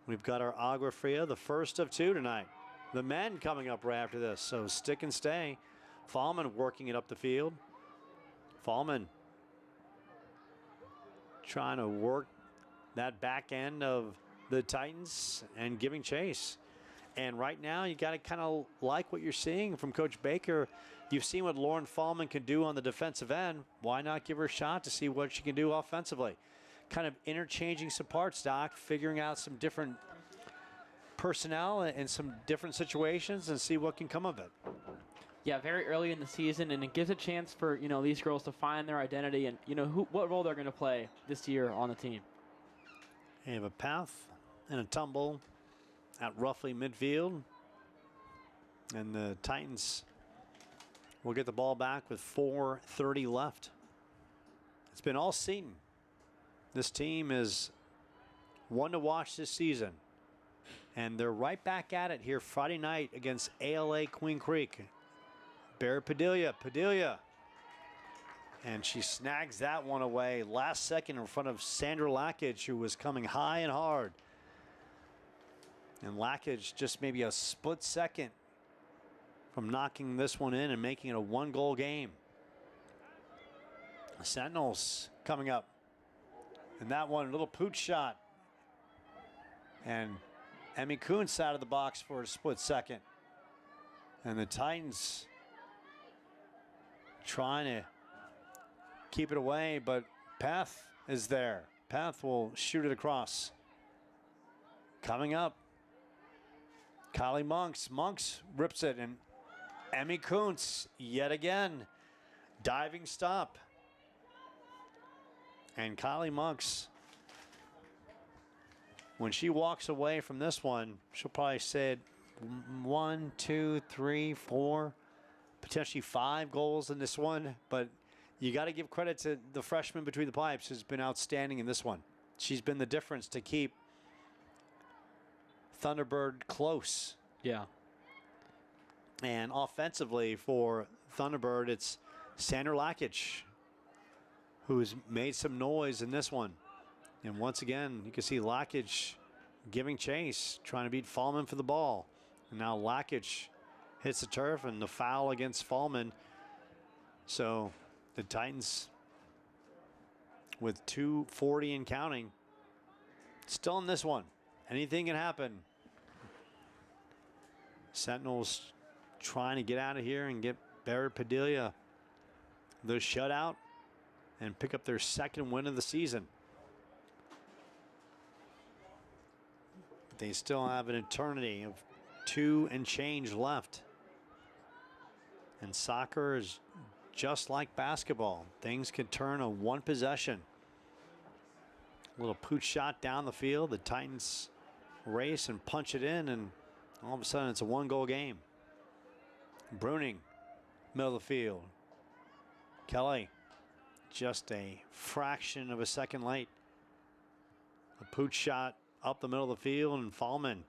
We've got our Agua Fria, the first of 2 tonight. The men coming up right after this, so stick and stay. Fallman working it up the field. Fallman trying to work that back end of the Titans and giving chase. And right now, you got to kind of like what you're seeing from Coach Baker. You've seen what Lauren Fallman can do on the defensive end. Why not give her a shot to see what she can do offensively? Kind of interchanging some parts, Doc, figuring out some different personnel and some different situations and see what can come of it. Yeah, very early in the season, and it gives a chance for, these girls to find their identity and, what role they're going to play this year on the team. They have a path and a tumble at roughly midfield. And the Titans will get the ball back with 4:30 left. It's been all Seton. This team is one to watch this season. And they're right back at it here Friday night against ALA Queen Creek. Bear Padilla. And she snags that one away last second in front of Sandra Lackage, who was coming high and hard. And Lackage just maybe a split second from knocking this one in and making it a 1-goal game. Sentinels coming up. And that one, a little pooch shot. And Emmy Kuntz out of the box for a split second. And the Titans trying to keep it away, but Peth is there. Peth will shoot it across. Coming up, Kylie Monks. Monks rips it, and Emmy Kuntz yet again. Diving stop. And Kylie Monks, when she walks away from this one, she'll probably say 1, 2, 3, 4, potentially 5 goals in this one. But you got to give credit to the freshman between the pipes who's been outstanding in this one. She's been the difference to keep Thunderbird close. Yeah. And offensively for Thunderbird, it's Sandra Lackage, who's made some noise in this one. And once again, you can see Lackage giving chase, trying to beat Fallman for the ball. And now Lackage hits the turf and the foul against Fallman. So the Titans with 2:40 and counting. Still in this one. Anything can happen. Sentinels trying to get out of here and get Barrett Padilla the shutout and pick up their second win of the season. They still have an eternity of 2 and change left. And soccer is just like basketball. Things can turn on one possession. A little pooch shot down the field. The Titans race and punch it in, and all of a sudden it's a 1-goal game. Bruning, middle of the field. Kelly, just a fraction of a second late. A pooch shot up the middle of the field, and Fallman.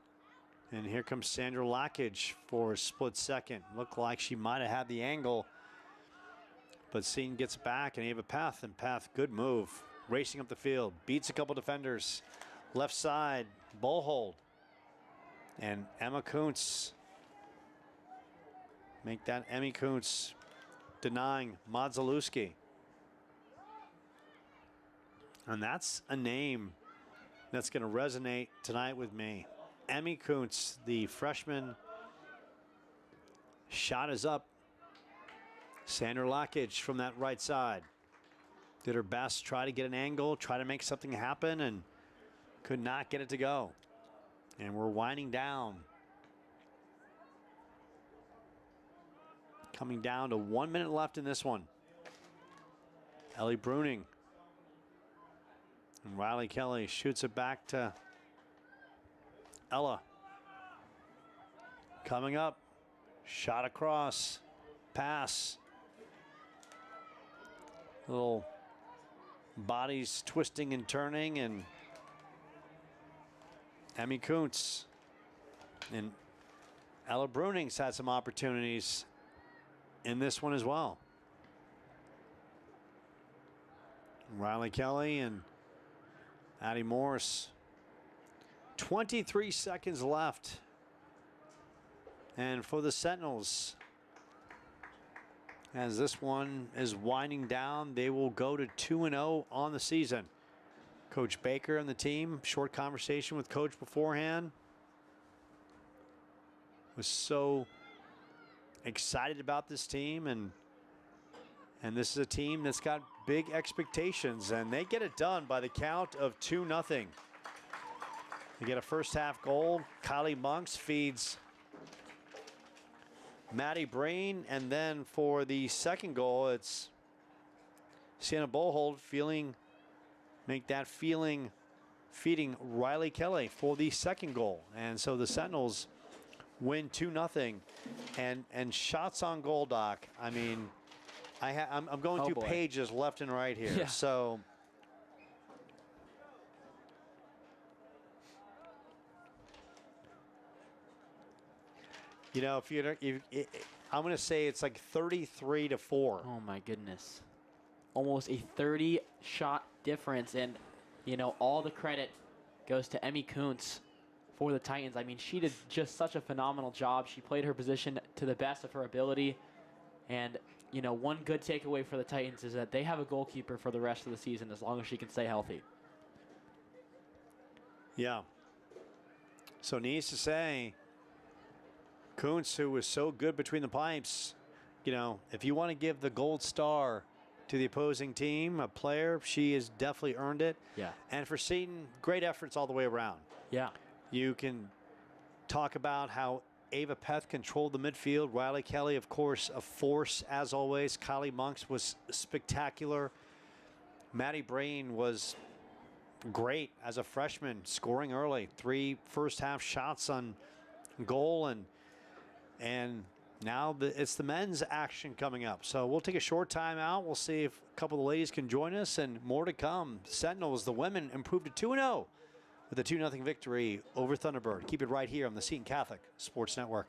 And here comes Sandra Lackage for a split second. Looked like she might have had the angle, but Seton gets back, and Ava Path, and Path, good move. Racing up the field, beats a couple defenders. Left side, ball hold. And Emma Kuntz. Make that Emmy Kuntz denying Modzelewski. And that's a name that's going to resonate tonight with me. Emmy Kuntz, the freshman. Shot is up. Sandra Lackage from that right side. Did her best, try to get an angle, try to make something happen, and could not get it to go. And we're winding down. Coming down to 1 minute left in this one. Ellie Bruning. And Riley Kelly shoots it back to Ella. Coming up. Shot across. Pass. Little bodies twisting and turning, and Emmy Kuntz and Ella Bruning's had some opportunities in this one as well. Riley Kelly and Addie Morris. 23 seconds left. And for the Sentinels, as this one is winding down, they will go to 2-0 on the season. Coach Baker and the team, short conversation with Coach beforehand. Was so excited about this team, and this is a team that's got big expectations, and they get it done by the count of 2-0. They get a first half goal. Kylie Monks feeds Maddie Breen, and then for the second goal, it's Sienna Bohold feeding Riley Kelly for the second goal. And so the Sentinels win 2-0. And shots on goal, Doc. I mean, I'm going through pages left and right here. Yeah. So you know, I'm going to say it's like 33-4. Oh my goodness. Almost a 30 shot difference, and you know, all the credit goes to Emmy Kuntz for the Titans. I mean, she did just such a phenomenal job. She played her position to the best of her ability, and you know, one good takeaway for the Titans is that they have a goalkeeper for the rest of the season as long as she can stay healthy. Yeah. So needs to say, Kuntz, who was so good between the pipes, you know, if you want to give the gold star to the opposing team, a player, she has definitely earned it. Yeah. And for Seton, great efforts all the way around. Yeah. You can talk about how Ava Peth controlled the midfield. Riley Kelly, of course, a force as always. Kylie Monks was spectacular. Maddie Breen was great as a freshman, scoring early. 3 first half shots on goal, and now it's the men's action coming up. So we'll take a short time out. We'll see if a couple of the ladies can join us, and more to come. Sentinels, the women, improved to 2-0 with a 2-0 victory over Thunderbird. Keep it right here on the Seton Catholic Sports Network.